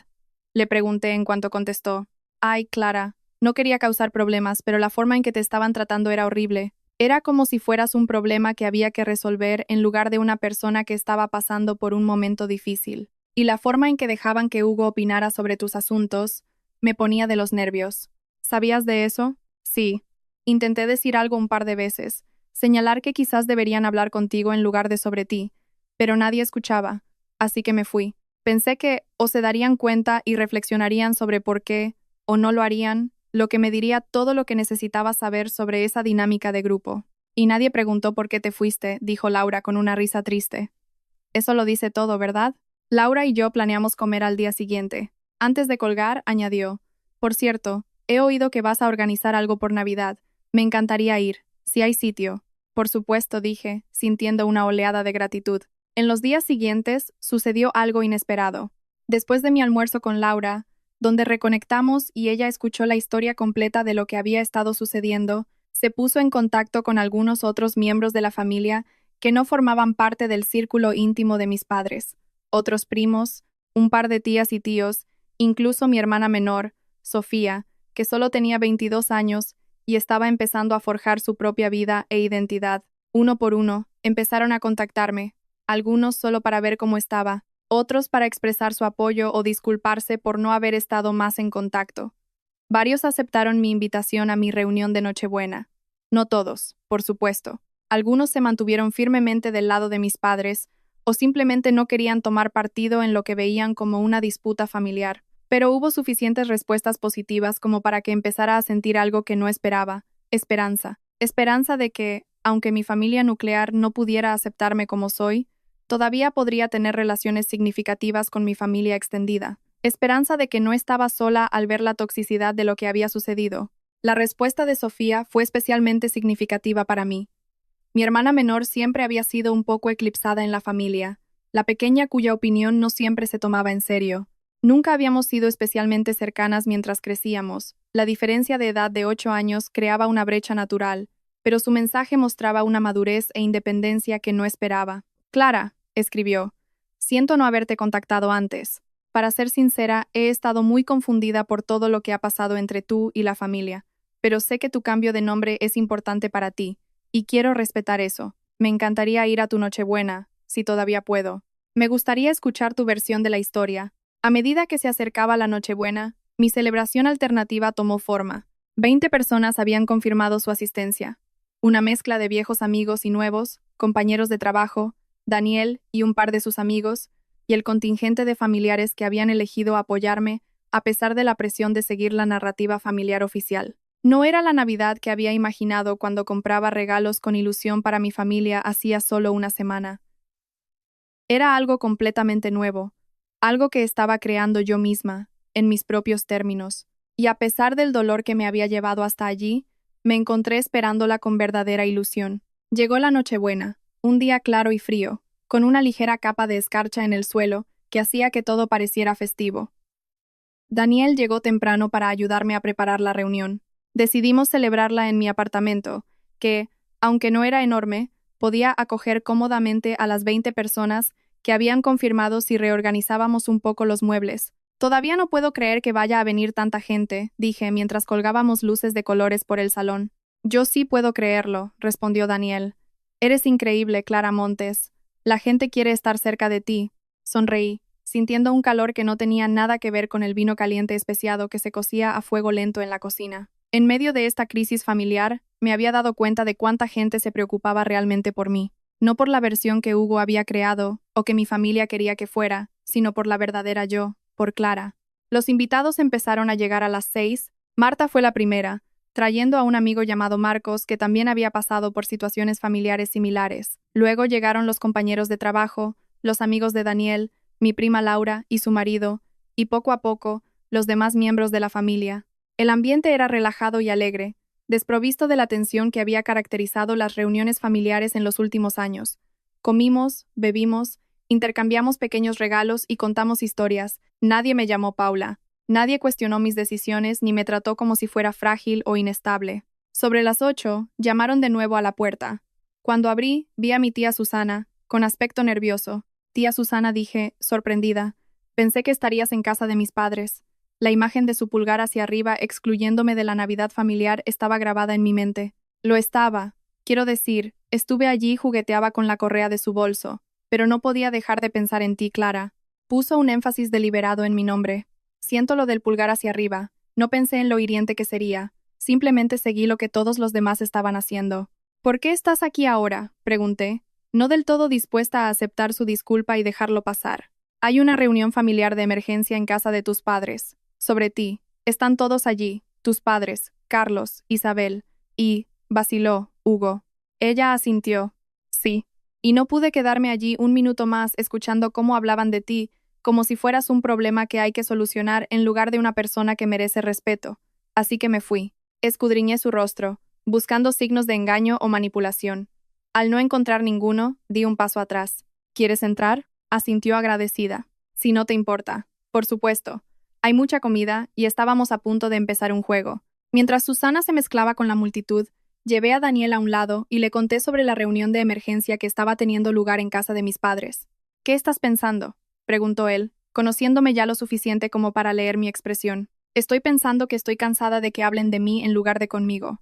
Le pregunté en cuanto contestó. Ay, Clara, no quería causar problemas, pero la forma en que te estaban tratando era horrible. Era como si fueras un problema que había que resolver en lugar de una persona que estaba pasando por un momento difícil. Y la forma en que dejaban que Hugo opinara sobre tus asuntos me ponía de los nervios. ¿Sabías de eso? Sí. Intenté decir algo un par de veces, señalar que quizás deberían hablar contigo en lugar de sobre ti, pero nadie escuchaba, así que me fui. Pensé que o se darían cuenta y reflexionarían sobre por qué, o no lo harían, lo que me diría todo lo que necesitaba saber sobre esa dinámica de grupo. Y nadie preguntó por qué te fuiste, dijo Laura con una risa triste. Eso lo dice todo, ¿verdad? Laura y yo planeamos comer al día siguiente. Antes de colgar, añadió, por cierto, he oído que vas a organizar algo por Navidad. Me encantaría ir, si hay sitio. Por supuesto, dije, sintiendo una oleada de gratitud. En los días siguientes sucedió algo inesperado. Después de mi almuerzo con Laura, donde reconectamos y ella escuchó la historia completa de lo que había estado sucediendo, se puso en contacto con algunos otros miembros de la familia que no formaban parte del círculo íntimo de mis padres, otros primos, un par de tías y tíos, incluso mi hermana menor, Sofía, que solo tenía 22 años y estaba empezando a forjar su propia vida e identidad. Uno por uno, empezaron a contactarme, algunos solo para ver cómo estaba, otros para expresar su apoyo o disculparse por no haber estado más en contacto. Varios aceptaron mi invitación a mi reunión de Nochebuena. No todos, por supuesto. Algunos se mantuvieron firmemente del lado de mis padres, o simplemente no querían tomar partido en lo que veían como una disputa familiar. Pero hubo suficientes respuestas positivas como para que empezara a sentir algo que no esperaba: esperanza. Esperanza de que, aunque mi familia nuclear no pudiera aceptarme como soy, todavía podría tener relaciones significativas con mi familia extendida. Esperanza de que no estaba sola al ver la toxicidad de lo que había sucedido. La respuesta de Sofía fue especialmente significativa para mí. Mi hermana menor siempre había sido un poco eclipsada en la familia, la pequeña cuya opinión no siempre se tomaba en serio. Nunca habíamos sido especialmente cercanas mientras crecíamos. La diferencia de edad de 8 años creaba una brecha natural, pero su mensaje mostraba una madurez e independencia que no esperaba. Clara, escribió, siento no haberte contactado antes. Para ser sincera, he estado muy confundida por todo lo que ha pasado entre tú y la familia, pero sé que tu cambio de nombre es importante para ti, y quiero respetar eso. Me encantaría ir a tu Nochebuena, si todavía puedo. Me gustaría escuchar tu versión de la historia. A medida que se acercaba la Nochebuena, mi celebración alternativa tomó forma. 20 personas habían confirmado su asistencia. Una mezcla de viejos amigos y nuevos, compañeros de trabajo, Daniel y un par de sus amigos, y el contingente de familiares que habían elegido apoyarme a pesar de la presión de seguir la narrativa familiar oficial. No era la Navidad que había imaginado cuando compraba regalos con ilusión para mi familia hacía solo una semana. Era algo completamente nuevo, algo que estaba creando yo misma, en mis propios términos, y a pesar del dolor que me había llevado hasta allí, me encontré esperándola con verdadera ilusión. Llegó la Nochebuena, un día claro y frío, con una ligera capa de escarcha en el suelo que hacía que todo pareciera festivo. Daniel llegó temprano para ayudarme a preparar la reunión. Decidimos celebrarla en mi apartamento, que, aunque no era enorme, podía acoger cómodamente a las 20 personas que habían confirmado si reorganizábamos un poco los muebles. Todavía no puedo creer que vaya a venir tanta gente, dije mientras colgábamos luces de colores por el salón. Yo sí puedo creerlo, respondió Daniel. Eres increíble, Clara Montes. La gente quiere estar cerca de ti. Sonreí, sintiendo un calor que no tenía nada que ver con el vino caliente especiado que se cocía a fuego lento en la cocina. En medio de esta crisis familiar, me había dado cuenta de cuánta gente se preocupaba realmente por mí. No por la versión que Hugo había creado, o que mi familia quería que fuera, sino por la verdadera yo, por Clara. Los invitados empezaron a llegar a las 6. Marta fue la primera, trayendo a un amigo llamado Marcos que también había pasado por situaciones familiares similares. Luego llegaron los compañeros de trabajo, los amigos de Daniel, mi prima Laura y su marido, y poco a poco, los demás miembros de la familia. El ambiente era relajado y alegre, desprovisto de la tensión que había caracterizado las reuniones familiares en los últimos años. Comimos, bebimos, intercambiamos pequeños regalos y contamos historias. Nadie me llamó Paula. Nadie cuestionó mis decisiones ni me trató como si fuera frágil o inestable. Sobre las 8, llamaron de nuevo a la puerta. Cuando abrí, vi a mi tía Susana, con aspecto nervioso. Tía Susana, dije, sorprendida. Pensé que estarías en casa de mis padres. La imagen de su pulgar hacia arriba, excluyéndome de la Navidad familiar, estaba grabada en mi mente. Lo estaba. Quiero decir, estuve allí y jugueteaba con la correa de su bolso, pero no podía dejar de pensar en ti, Clara. Puso un énfasis deliberado en mi nombre. Siento lo del pulgar hacia arriba. No pensé en lo hiriente que sería. Simplemente seguí lo que todos los demás estaban haciendo. ¿Por qué estás aquí ahora?, pregunté, no del todo dispuesta a aceptar su disculpa y dejarlo pasar. Hay una reunión familiar de emergencia en casa de tus padres. Sobre ti. Están todos allí, tus padres, Carlos, Isabel, y, vaciló, Hugo. Ella asintió. Sí. Y no pude quedarme allí un minuto más escuchando cómo hablaban de ti, como si fueras un problema que hay que solucionar en lugar de una persona que merece respeto. Así que me fui. Escudriñé su rostro, buscando signos de engaño o manipulación. Al no encontrar ninguno, di un paso atrás. ¿Quieres entrar?, asintió agradecida. Si no te importa. Por supuesto. Hay mucha comida y estábamos a punto de empezar un juego. Mientras Susana se mezclaba con la multitud, llevé a Daniel a un lado y le conté sobre la reunión de emergencia que estaba teniendo lugar en casa de mis padres. ¿Qué estás pensando?, preguntó él, conociéndome ya lo suficiente como para leer mi expresión. Estoy pensando que estoy cansada de que hablen de mí en lugar de conmigo.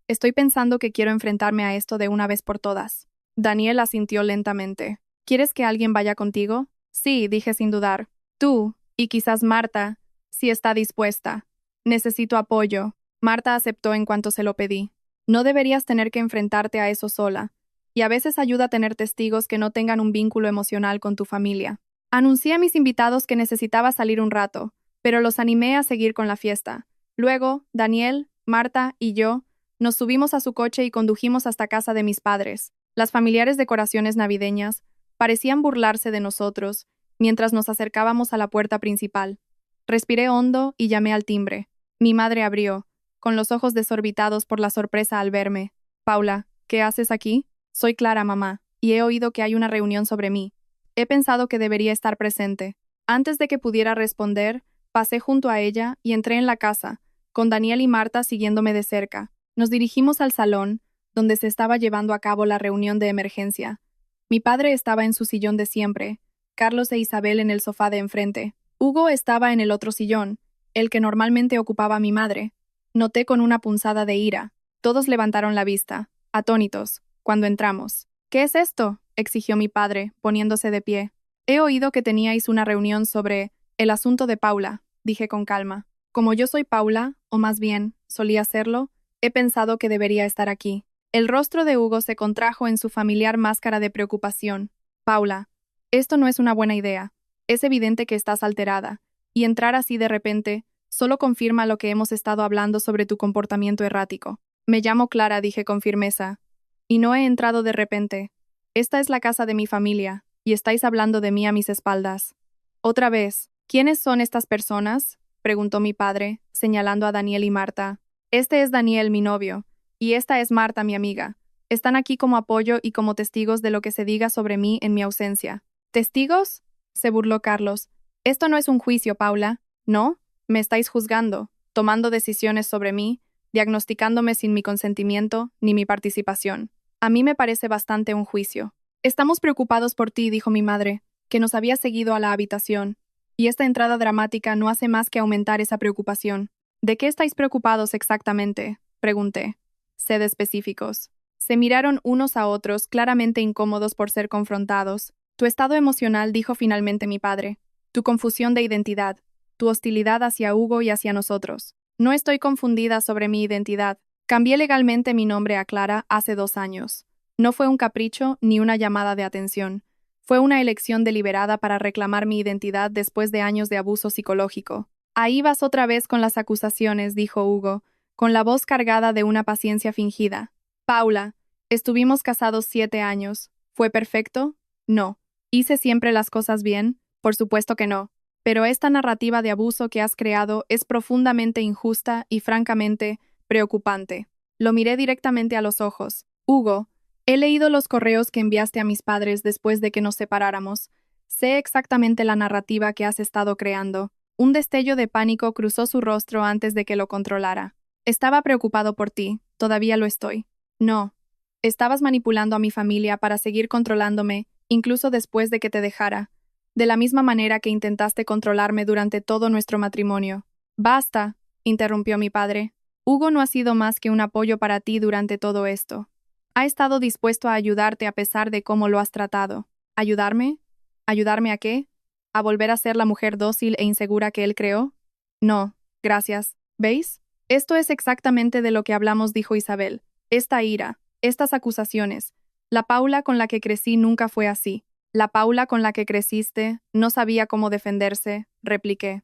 Estoy pensando que quiero enfrentarme a esto de una vez por todas. Daniel asintió lentamente. ¿Quieres que alguien vaya contigo? Sí, dije sin dudar. Tú, y quizás Marta, si está dispuesta. Necesito apoyo. Marta aceptó en cuanto se lo pedí. No deberías tener que enfrentarte a eso sola. Y a veces ayuda a tener testigos que no tengan un vínculo emocional con tu familia. Anuncié a mis invitados que necesitaba salir un rato, pero los animé a seguir con la fiesta. Luego, Daniel, Marta y yo nos subimos a su coche y condujimos hasta casa de mis padres. Las familiares decoraciones navideñas parecían burlarse de nosotros mientras nos acercábamos a la puerta principal. Respiré hondo y llamé al timbre. Mi madre abrió, con los ojos desorbitados por la sorpresa al verme. Paula, ¿qué haces aquí? Soy Clara, mamá, y he oído que hay una reunión sobre mí. He pensado que debería estar presente. Antes de que pudiera responder, pasé junto a ella y entré en la casa, con Daniel y Marta siguiéndome de cerca. Nos dirigimos al salón, donde se estaba llevando a cabo la reunión de emergencia. Mi padre estaba en su sillón de siempre, Carlos e Isabel en el sofá de enfrente. Hugo estaba en el otro sillón, el que normalmente ocupaba mi madre. Noté con una punzada de ira. Todos levantaron la vista, atónitos, cuando entramos. ¿Qué es esto?, exigió mi padre, poniéndose de pie. He oído que teníais una reunión sobre el asunto de Paula, dije con calma. Como yo soy Paula, o más bien, solía serlo, he pensado que debería estar aquí. El rostro de Hugo se contrajo en su familiar máscara de preocupación. Paula, esto no es una buena idea. Es evidente que estás alterada, y entrar así de repente solo confirma lo que hemos estado hablando sobre tu comportamiento errático. Me llamo Clara, dije con firmeza. Y no he entrado de repente. Esta es la casa de mi familia, y estáis hablando de mí a mis espaldas. Otra vez, ¿quiénes son estas personas?, preguntó mi padre, señalando a Daniel y Marta. Este es Daniel, mi novio, y esta es Marta, mi amiga. Están aquí como apoyo y como testigos de lo que se diga sobre mí en mi ausencia. ¿Testigos?, se burló Carlos. Esto no es un juicio, Paula, ¿no? Me estáis juzgando, tomando decisiones sobre mí, diagnosticándome sin mi consentimiento ni mi participación. A mí me parece bastante un juicio. Estamos preocupados por ti, dijo mi madre, que nos había seguido a la habitación, y esta entrada dramática no hace más que aumentar esa preocupación. ¿De qué estáis preocupados exactamente?, pregunté. Sed específicos. Se miraron unos a otros, claramente incómodos por ser confrontados. Tu estado emocional, dijo finalmente mi padre. Tu confusión de identidad. Tu hostilidad hacia Hugo y hacia nosotros. No estoy confundida sobre mi identidad. Cambié legalmente mi nombre a Clara hace 2 años. No fue un capricho ni una llamada de atención. Fue una elección deliberada para reclamar mi identidad después de años de abuso psicológico. Ahí vas otra vez con las acusaciones, dijo Hugo, con la voz cargada de una paciencia fingida. Paula, estuvimos casados 7 años. ¿Fue perfecto? No. ¿Hice siempre las cosas bien? Por supuesto que no. Pero esta narrativa de abuso que has creado es profundamente injusta y francamente preocupante. Lo miré directamente a los ojos. Hugo, he leído los correos que enviaste a mis padres después de que nos separáramos. Sé exactamente la narrativa que has estado creando. Un destello de pánico cruzó su rostro antes de que lo controlara. Estaba preocupado por ti, todavía lo estoy. No. Estabas manipulando a mi familia para seguir controlándome, incluso después de que te dejara, de la misma manera que intentaste controlarme durante todo nuestro matrimonio. Basta, interrumpió mi padre. Hugo no ha sido más que un apoyo para ti durante todo esto. Ha estado dispuesto a ayudarte a pesar de cómo lo has tratado. ¿Ayudarme? ¿Ayudarme a qué? ¿A volver a ser la mujer dócil e insegura que él creó? No, gracias. ¿Veis? Esto es exactamente de lo que hablamos, dijo Isabel. Esta ira, estas acusaciones. La Paula con la que crecí nunca fue así. La Paula con la que creciste no sabía cómo defenderse, repliqué.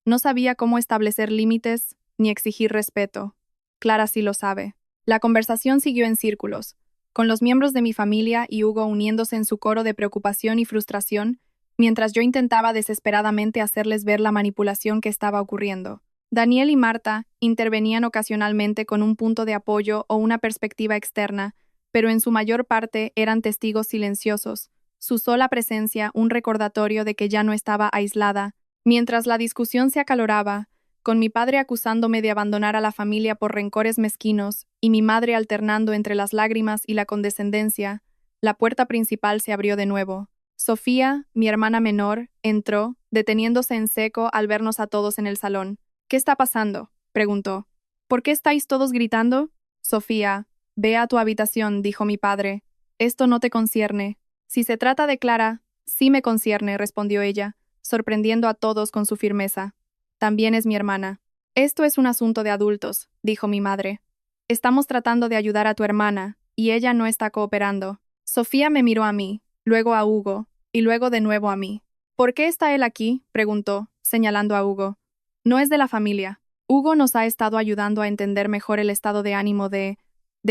No sabía cómo establecer límites ni exigir respeto. Clara sí lo sabe. La conversación siguió en círculos, con los miembros de mi familia y Hugo uniéndose en su coro de preocupación y frustración, mientras yo intentaba desesperadamente hacerles ver la manipulación que estaba ocurriendo. Daniel y Marta intervenían ocasionalmente con un punto de apoyo o una perspectiva externa, pero en su mayor parte eran testigos silenciosos, su sola presencia un recordatorio de que ya no estaba aislada. Mientras la discusión se acaloraba, con mi padre acusándome de abandonar a la familia por rencores mezquinos y mi madre alternando entre las lágrimas y la condescendencia, la puerta principal se abrió de nuevo. Sofía, mi hermana menor, entró, deteniéndose en seco al vernos a todos en el salón. ¿Qué está pasando?, preguntó. ¿Por qué estáis todos gritando? Sofía, ve a tu habitación, dijo mi padre. Esto no te concierne. Si se trata de Clara, sí me concierne, respondió ella, sorprendiendo a todos con su firmeza. También es mi hermana. Esto es un asunto de adultos, dijo mi madre. Estamos tratando de ayudar a tu hermana, y ella no está cooperando. Sofía me miró a mí, luego a Hugo, y luego de nuevo a mí. ¿Por qué está él aquí?, preguntó, señalando a Hugo. No es de la familia. Hugo nos ha estado ayudando a entender mejor el estado de ánimo de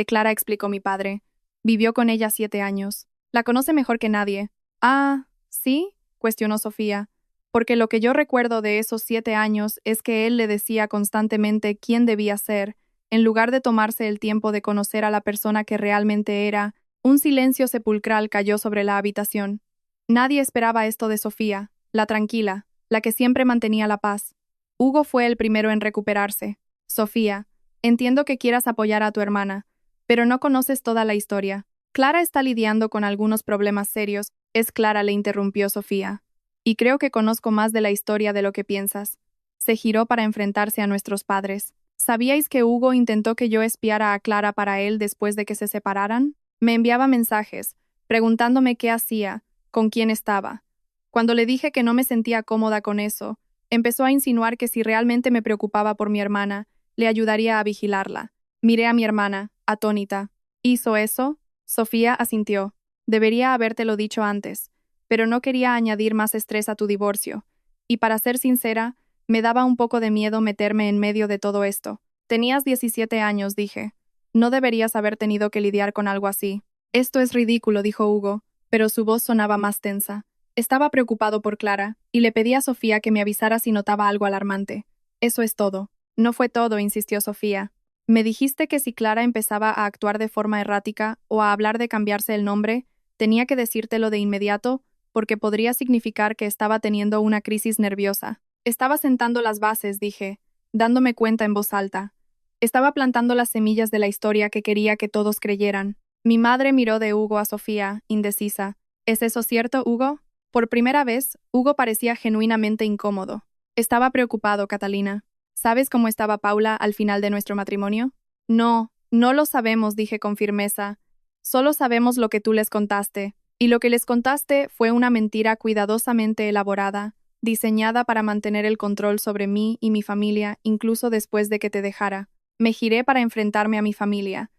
Clara, explicó mi padre. Vivió con ella 7 años. La conoce mejor que nadie. Ah, ¿sí?, cuestionó Sofía. Porque lo que yo recuerdo de esos 7 años es que él le decía constantemente quién debía ser, en lugar de tomarse el tiempo de conocer a la persona que realmente era. Un silencio sepulcral cayó sobre la habitación. Nadie esperaba esto de Sofía, la tranquila, la que siempre mantenía la paz. Hugo fue el primero en recuperarse. Sofía, entiendo que quieras apoyar a tu hermana, pero no conoces toda la historia. Clara está lidiando con algunos problemas serios. Es Clara, le interrumpió Sofía. Y creo que conozco más de la historia de lo que piensas. Se giró para enfrentarse a nuestros padres. ¿Sabíais que Hugo intentó que yo espiara a Clara para él después de que se separaran? Me enviaba mensajes, preguntándome qué hacía, con quién estaba. Cuando le dije que no me sentía cómoda con eso, empezó a insinuar que si realmente me preocupaba por mi hermana, le ayudaría a vigilarla. Miré a mi hermana, atónita. ¿Hizo eso? Sofía asintió. Debería habértelo dicho antes, pero no quería añadir más estrés a tu divorcio. Y para ser sincera, me daba un poco de miedo meterme en medio de todo esto. Tenías 17 años, dije. No deberías haber tenido que lidiar con algo así. Esto es ridículo, dijo Hugo, pero su voz sonaba más tensa. Estaba preocupado por Clara, y le pedí a Sofía que me avisara si notaba algo alarmante. Eso es todo. No fue todo, insistió Sofía. Me dijiste que si Clara empezaba a actuar de forma errática o a hablar de cambiarse el nombre, tenía que decírtelo de inmediato, porque podría significar que estaba teniendo una crisis nerviosa. Estaba sentando las bases, dije, dándome cuenta en voz alta. Estaba plantando las semillas de la historia que quería que todos creyeran. Mi madre miró de Hugo a Sofía, indecisa. ¿Es eso cierto, Hugo? Por primera vez, Hugo parecía genuinamente incómodo. Estaba preocupado, Catalina. ¿Sabes cómo estaba Paula al final de nuestro matrimonio? No, no lo sabemos, dije con firmeza. Solo sabemos lo que tú les contaste. Y lo que les contaste fue una mentira cuidadosamente elaborada, diseñada para mantener el control sobre mí y mi familia, incluso después de que te dejara. Me giré para enfrentarme a mi familia.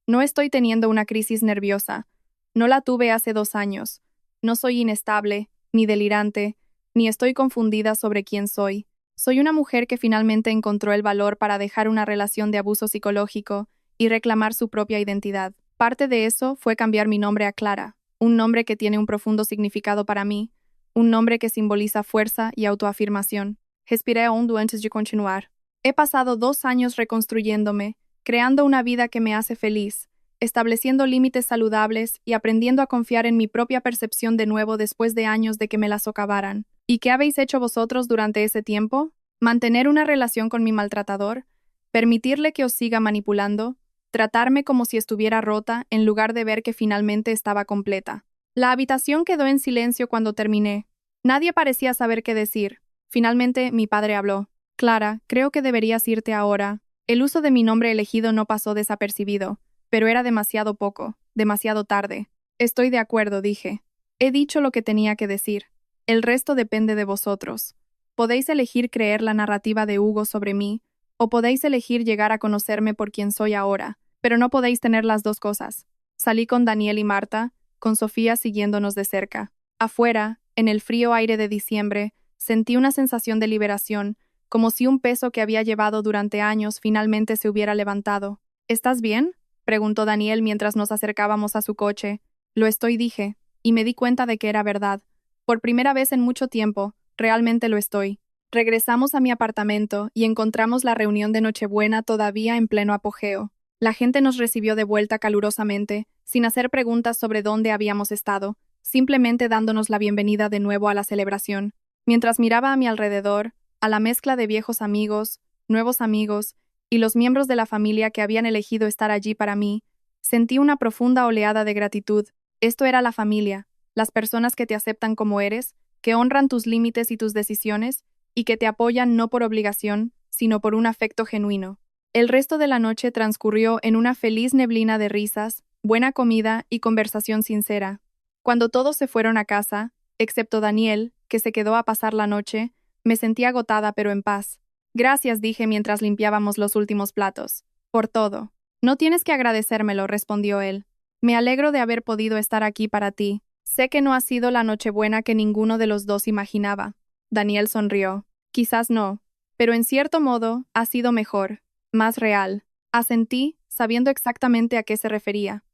No estoy teniendo una crisis nerviosa. No la tuve hace 2 años. No soy inestable, ni delirante, ni estoy confundida sobre quién soy. Soy una mujer que finalmente encontró el valor para dejar una relación de abuso psicológico y reclamar su propia identidad. Parte de eso fue cambiar mi nombre a Clara, un nombre que tiene un profundo significado para mí, un nombre que simboliza fuerza y autoafirmación. Respiré hondo antes de continuar. He pasado 2 años reconstruyéndome, creando una vida que me hace feliz, estableciendo límites saludables y aprendiendo a confiar en mi propia percepción de nuevo después de años de que me la socavaran. ¿Y qué habéis hecho vosotros durante ese tiempo? Mantener una relación con mi maltratador, permitirle que os siga manipulando, tratarme como si estuviera rota en lugar de ver que finalmente estaba completa. La habitación quedó en silencio cuando terminé. Nadie parecía saber qué decir. Finalmente, mi padre habló. Clara, creo que deberías irte ahora. El uso de mi nombre elegido no pasó desapercibido, pero era demasiado poco, demasiado tarde. Estoy de acuerdo, dije. He dicho lo que tenía que decir. El resto depende de vosotros. Podéis elegir creer la narrativa de Hugo sobre mí, o podéis elegir llegar a conocerme por quien soy ahora, pero no podéis tener las dos cosas. Salí con Daniel y Marta, con Sofía siguiéndonos de cerca. Afuera, en el frío aire de diciembre, sentí una sensación de liberación, como si un peso que había llevado durante años finalmente se hubiera levantado. ¿Estás bien?, preguntó Daniel mientras nos acercábamos a su coche. Lo estoy, dije, y me di cuenta de que era verdad. Por primera vez en mucho tiempo, realmente lo estoy. Regresamos a mi apartamento y encontramos la reunión de Nochebuena todavía en pleno apogeo. La gente nos recibió de vuelta calurosamente, sin hacer preguntas sobre dónde habíamos estado, simplemente dándonos la bienvenida de nuevo a la celebración. Mientras miraba a mi alrededor, a la mezcla de viejos amigos, nuevos amigos y los miembros de la familia que habían elegido estar allí para mí, sentí una profunda oleada de gratitud. Esto era la familia, las personas que te aceptan como eres, que honran tus límites y tus decisiones, y que te apoyan no por obligación, sino por un afecto genuino. El resto de la noche transcurrió en una feliz neblina de risas, buena comida y conversación sincera. Cuando todos se fueron a casa, excepto Daniel, que se quedó a pasar la noche, me sentí agotada pero en paz. Gracias, dije mientras limpiábamos los últimos platos. Por todo. No tienes que agradecérmelo, respondió él. Me alegro de haber podido estar aquí para ti. Sé que no ha sido la Nochebuena que ninguno de los dos imaginaba. Daniel sonrió. Quizás no, pero en cierto modo ha sido mejor, más real. Asentí, sabiendo exactamente a qué se refería.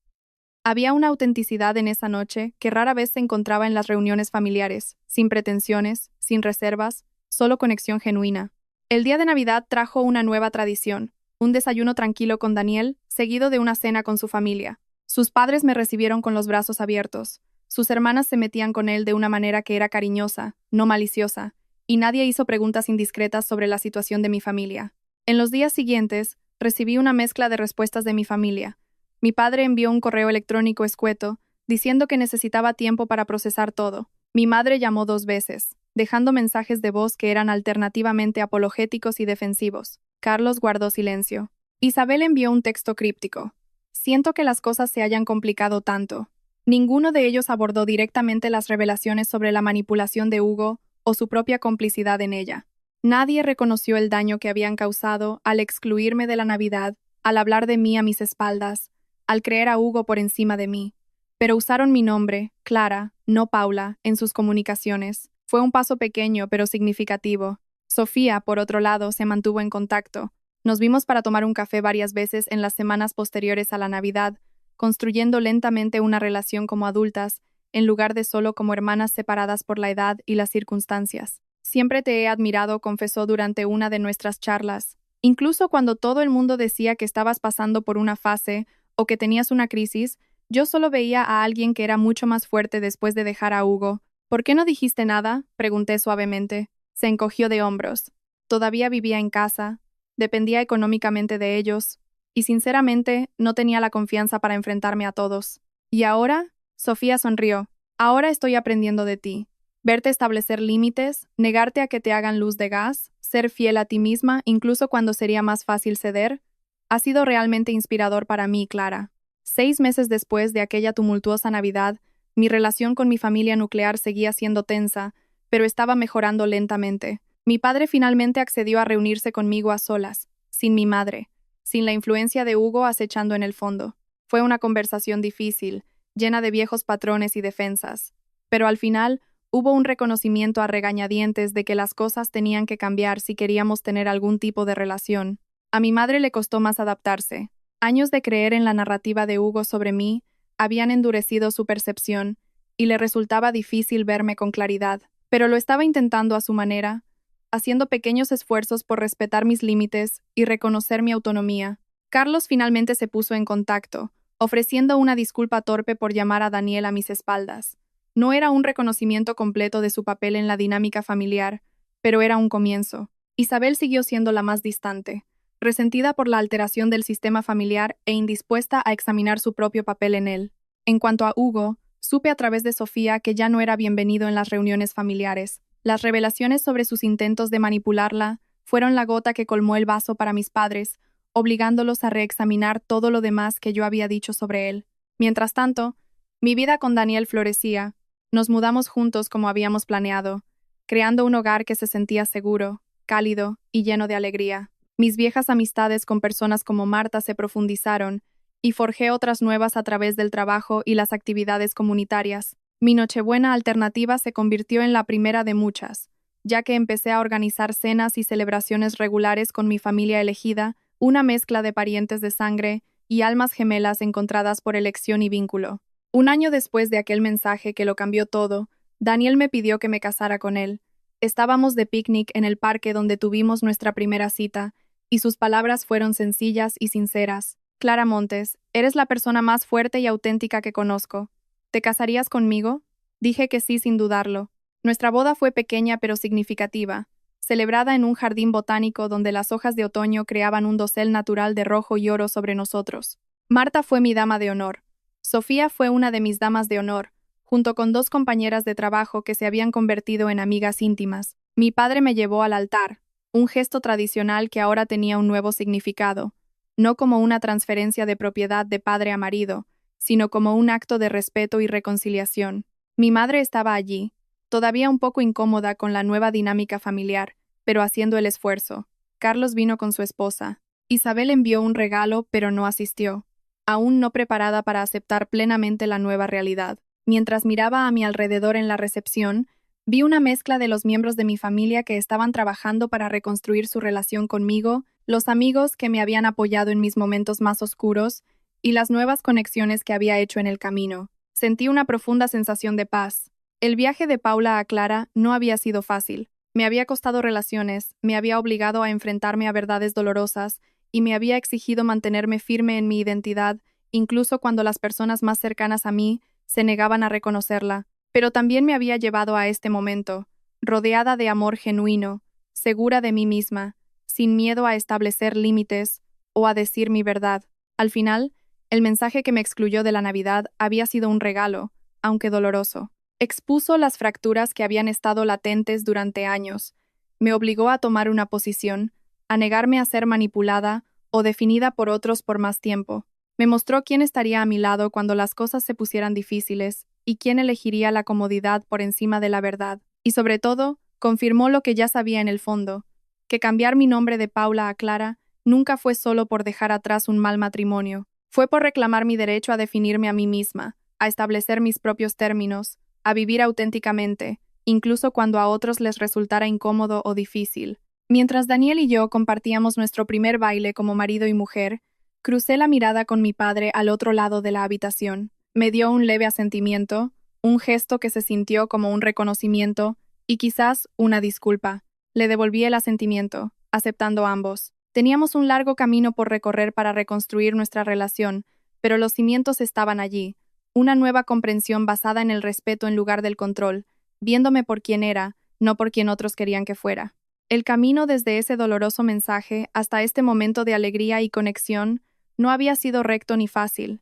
Había una autenticidad en esa noche que rara vez se encontraba en las reuniones familiares, sin pretensiones, sin reservas, solo conexión genuina. El día de Navidad trajo una nueva tradición, un desayuno tranquilo con Daniel, seguido de una cena con su familia. Sus padres me recibieron con los brazos abiertos. Sus hermanas se metían con él de una manera que era cariñosa, no maliciosa, y nadie hizo preguntas indiscretas sobre la situación de mi familia. En los días siguientes, recibí una mezcla de respuestas de mi familia. Mi padre envió un correo electrónico escueto, diciendo que necesitaba tiempo para procesar todo. Mi madre llamó 2 veces, dejando mensajes de voz que eran alternativamente apologéticos y defensivos. Carlos guardó silencio. Isabel envió un texto críptico. Siento que las cosas se hayan complicado tanto. Ninguno de ellos abordó directamente las revelaciones sobre la manipulación de Hugo o su propia complicidad en ella. Nadie reconoció el daño que habían causado al excluirme de la Navidad, al hablar de mí a mis espaldas, al creer a Hugo por encima de mí. Pero usaron mi nombre, Clara, no Paula, en sus comunicaciones. Fue un paso pequeño pero significativo. Sofía, por otro lado, se mantuvo en contacto. Nos vimos para tomar un café varias veces en las semanas posteriores a la Navidad, construyendo lentamente una relación como adultas, en lugar de solo como hermanas separadas por la edad y las circunstancias. Siempre te he admirado, confesó durante una de nuestras charlas. Incluso cuando todo el mundo decía que estabas pasando por una fase o que tenías una crisis, yo solo veía a alguien que era mucho más fuerte después de dejar a Hugo. ¿Por qué no dijiste nada?, pregunté suavemente. Se encogió de hombros. Todavía vivía en casa, dependía económicamente de ellos, y sinceramente no tenía la confianza para enfrentarme a todos. ¿Y ahora? Sofía sonrió. Ahora estoy aprendiendo de ti. Verte establecer límites, negarte a que te hagan luz de gas, ser fiel a ti misma incluso cuando sería más fácil ceder, ha sido realmente inspirador para mí, Clara. 6 meses después de aquella tumultuosa Navidad, mi relación con mi familia nuclear seguía siendo tensa, pero estaba mejorando lentamente. Mi padre finalmente accedió a reunirse conmigo a solas, sin mi madre, sin la influencia de Hugo acechando en el fondo. Fue una conversación difícil, llena de viejos patrones y defensas, pero al final hubo un reconocimiento a regañadientes de que las cosas tenían que cambiar si queríamos tener algún tipo de relación. A mi madre le costó más adaptarse. Años de creer en la narrativa de Hugo sobre mí habían endurecido su percepción, y le resultaba difícil verme con claridad, pero lo estaba intentando a su manera, haciendo pequeños esfuerzos por respetar mis límites y reconocer mi autonomía. Carlos finalmente se puso en contacto, ofreciendo una disculpa torpe por llamar a Daniel a mis espaldas. No era un reconocimiento completo de su papel en la dinámica familiar, pero era un comienzo. Isabel siguió siendo la más distante, resentida por la alteración del sistema familiar e indispuesta a examinar su propio papel en él. En cuanto a Hugo, supe a través de Sofía que ya no era bienvenido en las reuniones familiares. Las revelaciones sobre sus intentos de manipularla fueron la gota que colmó el vaso para mis padres, obligándolos a reexaminar todo lo demás que yo había dicho sobre él. Mientras tanto, mi vida con Daniel florecía. Nos mudamos juntos como habíamos planeado, creando un hogar que se sentía seguro, cálido y lleno de alegría. Mis viejas amistades con personas como Marta se profundizaron y forjé otras nuevas a través del trabajo y las actividades comunitarias. Mi Nochebuena alternativa se convirtió en la primera de muchas, ya que empecé a organizar cenas y celebraciones regulares con mi familia elegida, una mezcla de parientes de sangre y almas gemelas encontradas por elección y vínculo. Un año después de aquel mensaje que lo cambió todo, Daniel me pidió que me casara con él. Estábamos de picnic en el parque donde tuvimos nuestra primera cita, y sus palabras fueron sencillas y sinceras. Clara Montes, eres la persona más fuerte y auténtica que conozco. ¿Te casarías conmigo? Dije que sí sin dudarlo. Nuestra boda fue pequeña pero significativa, celebrada en un jardín botánico donde las hojas de otoño creaban un dosel natural de rojo y oro sobre nosotros. Marta fue mi dama de honor. Sofía fue una de mis damas de honor, junto con dos compañeras de trabajo que se habían convertido en amigas íntimas. Mi padre me llevó al altar, un gesto tradicional que ahora tenía un nuevo significado, no como una transferencia de propiedad de padre a marido, sino como un acto de respeto y reconciliación. Mi madre estaba allí, todavía un poco incómoda con la nueva dinámica familiar, pero haciendo el esfuerzo. Carlos vino con su esposa. Isabel envió un regalo, pero no asistió, aún no preparada para aceptar plenamente la nueva realidad. Mientras miraba a mi alrededor en la recepción, vi una mezcla de los miembros de mi familia que estaban trabajando para reconstruir su relación conmigo, los amigos que me habían apoyado en mis momentos más oscuros, y las nuevas conexiones que había hecho en el camino. Sentí una profunda sensación de paz. El viaje de Paula a Clara no había sido fácil. Me había costado relaciones, me había obligado a enfrentarme a verdades dolorosas y me había exigido mantenerme firme en mi identidad, incluso cuando las personas más cercanas a mí se negaban a reconocerla. Pero también me había llevado a este momento, rodeada de amor genuino, segura de mí misma, sin miedo a establecer límites o a decir mi verdad. Al final, el mensaje que me excluyó de la Navidad había sido un regalo, aunque doloroso. Expuso las fracturas que habían estado latentes durante años. Me obligó a tomar una posición, a negarme a ser manipulada o definida por otros por más tiempo. Me mostró quién estaría a mi lado cuando las cosas se pusieran difíciles y quién elegiría la comodidad por encima de la verdad. Y sobre todo, confirmó lo que ya sabía en el fondo, que cambiar mi nombre de Paula a Clara nunca fue solo por dejar atrás un mal matrimonio. Fue por reclamar mi derecho a definirme a mí misma, a establecer mis propios términos, a vivir auténticamente, incluso cuando a otros les resultara incómodo o difícil. Mientras Daniel y yo compartíamos nuestro primer baile como marido y mujer, crucé la mirada con mi padre al otro lado de la habitación. Me dio un leve asentimiento, un gesto que se sintió como un reconocimiento y quizás una disculpa. Le devolví el asentimiento, aceptando ambos. Teníamos un largo camino por recorrer para reconstruir nuestra relación, pero los cimientos estaban allí. Una nueva comprensión basada en el respeto en lugar del control, viéndome por quien era, no por quien otros querían que fuera. El camino desde ese doloroso mensaje hasta este momento de alegría y conexión no había sido recto ni fácil.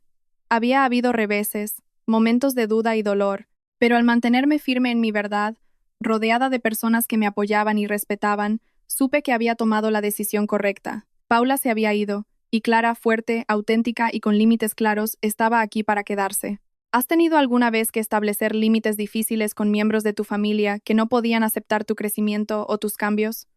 Había habido reveses, momentos de duda y dolor, pero al mantenerme firme en mi verdad, rodeada de personas que me apoyaban y respetaban, supe que había tomado la decisión correcta. Paula se había ido, y Clara, fuerte, auténtica y con límites claros, estaba aquí para quedarse. ¿Has tenido alguna vez que establecer límites difíciles con miembros de tu familia que no podían aceptar tu crecimiento o tus cambios?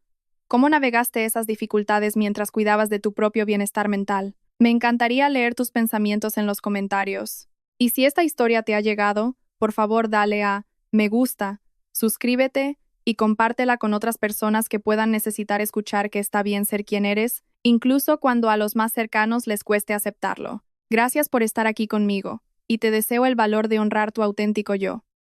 ¿Cómo navegaste esas dificultades mientras cuidabas de tu propio bienestar mental? Me encantaría leer tus pensamientos en los comentarios. Y si esta historia te ha llegado, por favor dale a me gusta, suscríbete y compártela con otras personas que puedan necesitar escuchar que está bien ser quien eres, incluso cuando a los más cercanos les cueste aceptarlo. Gracias por estar aquí conmigo, y te deseo el valor de honrar tu auténtico yo.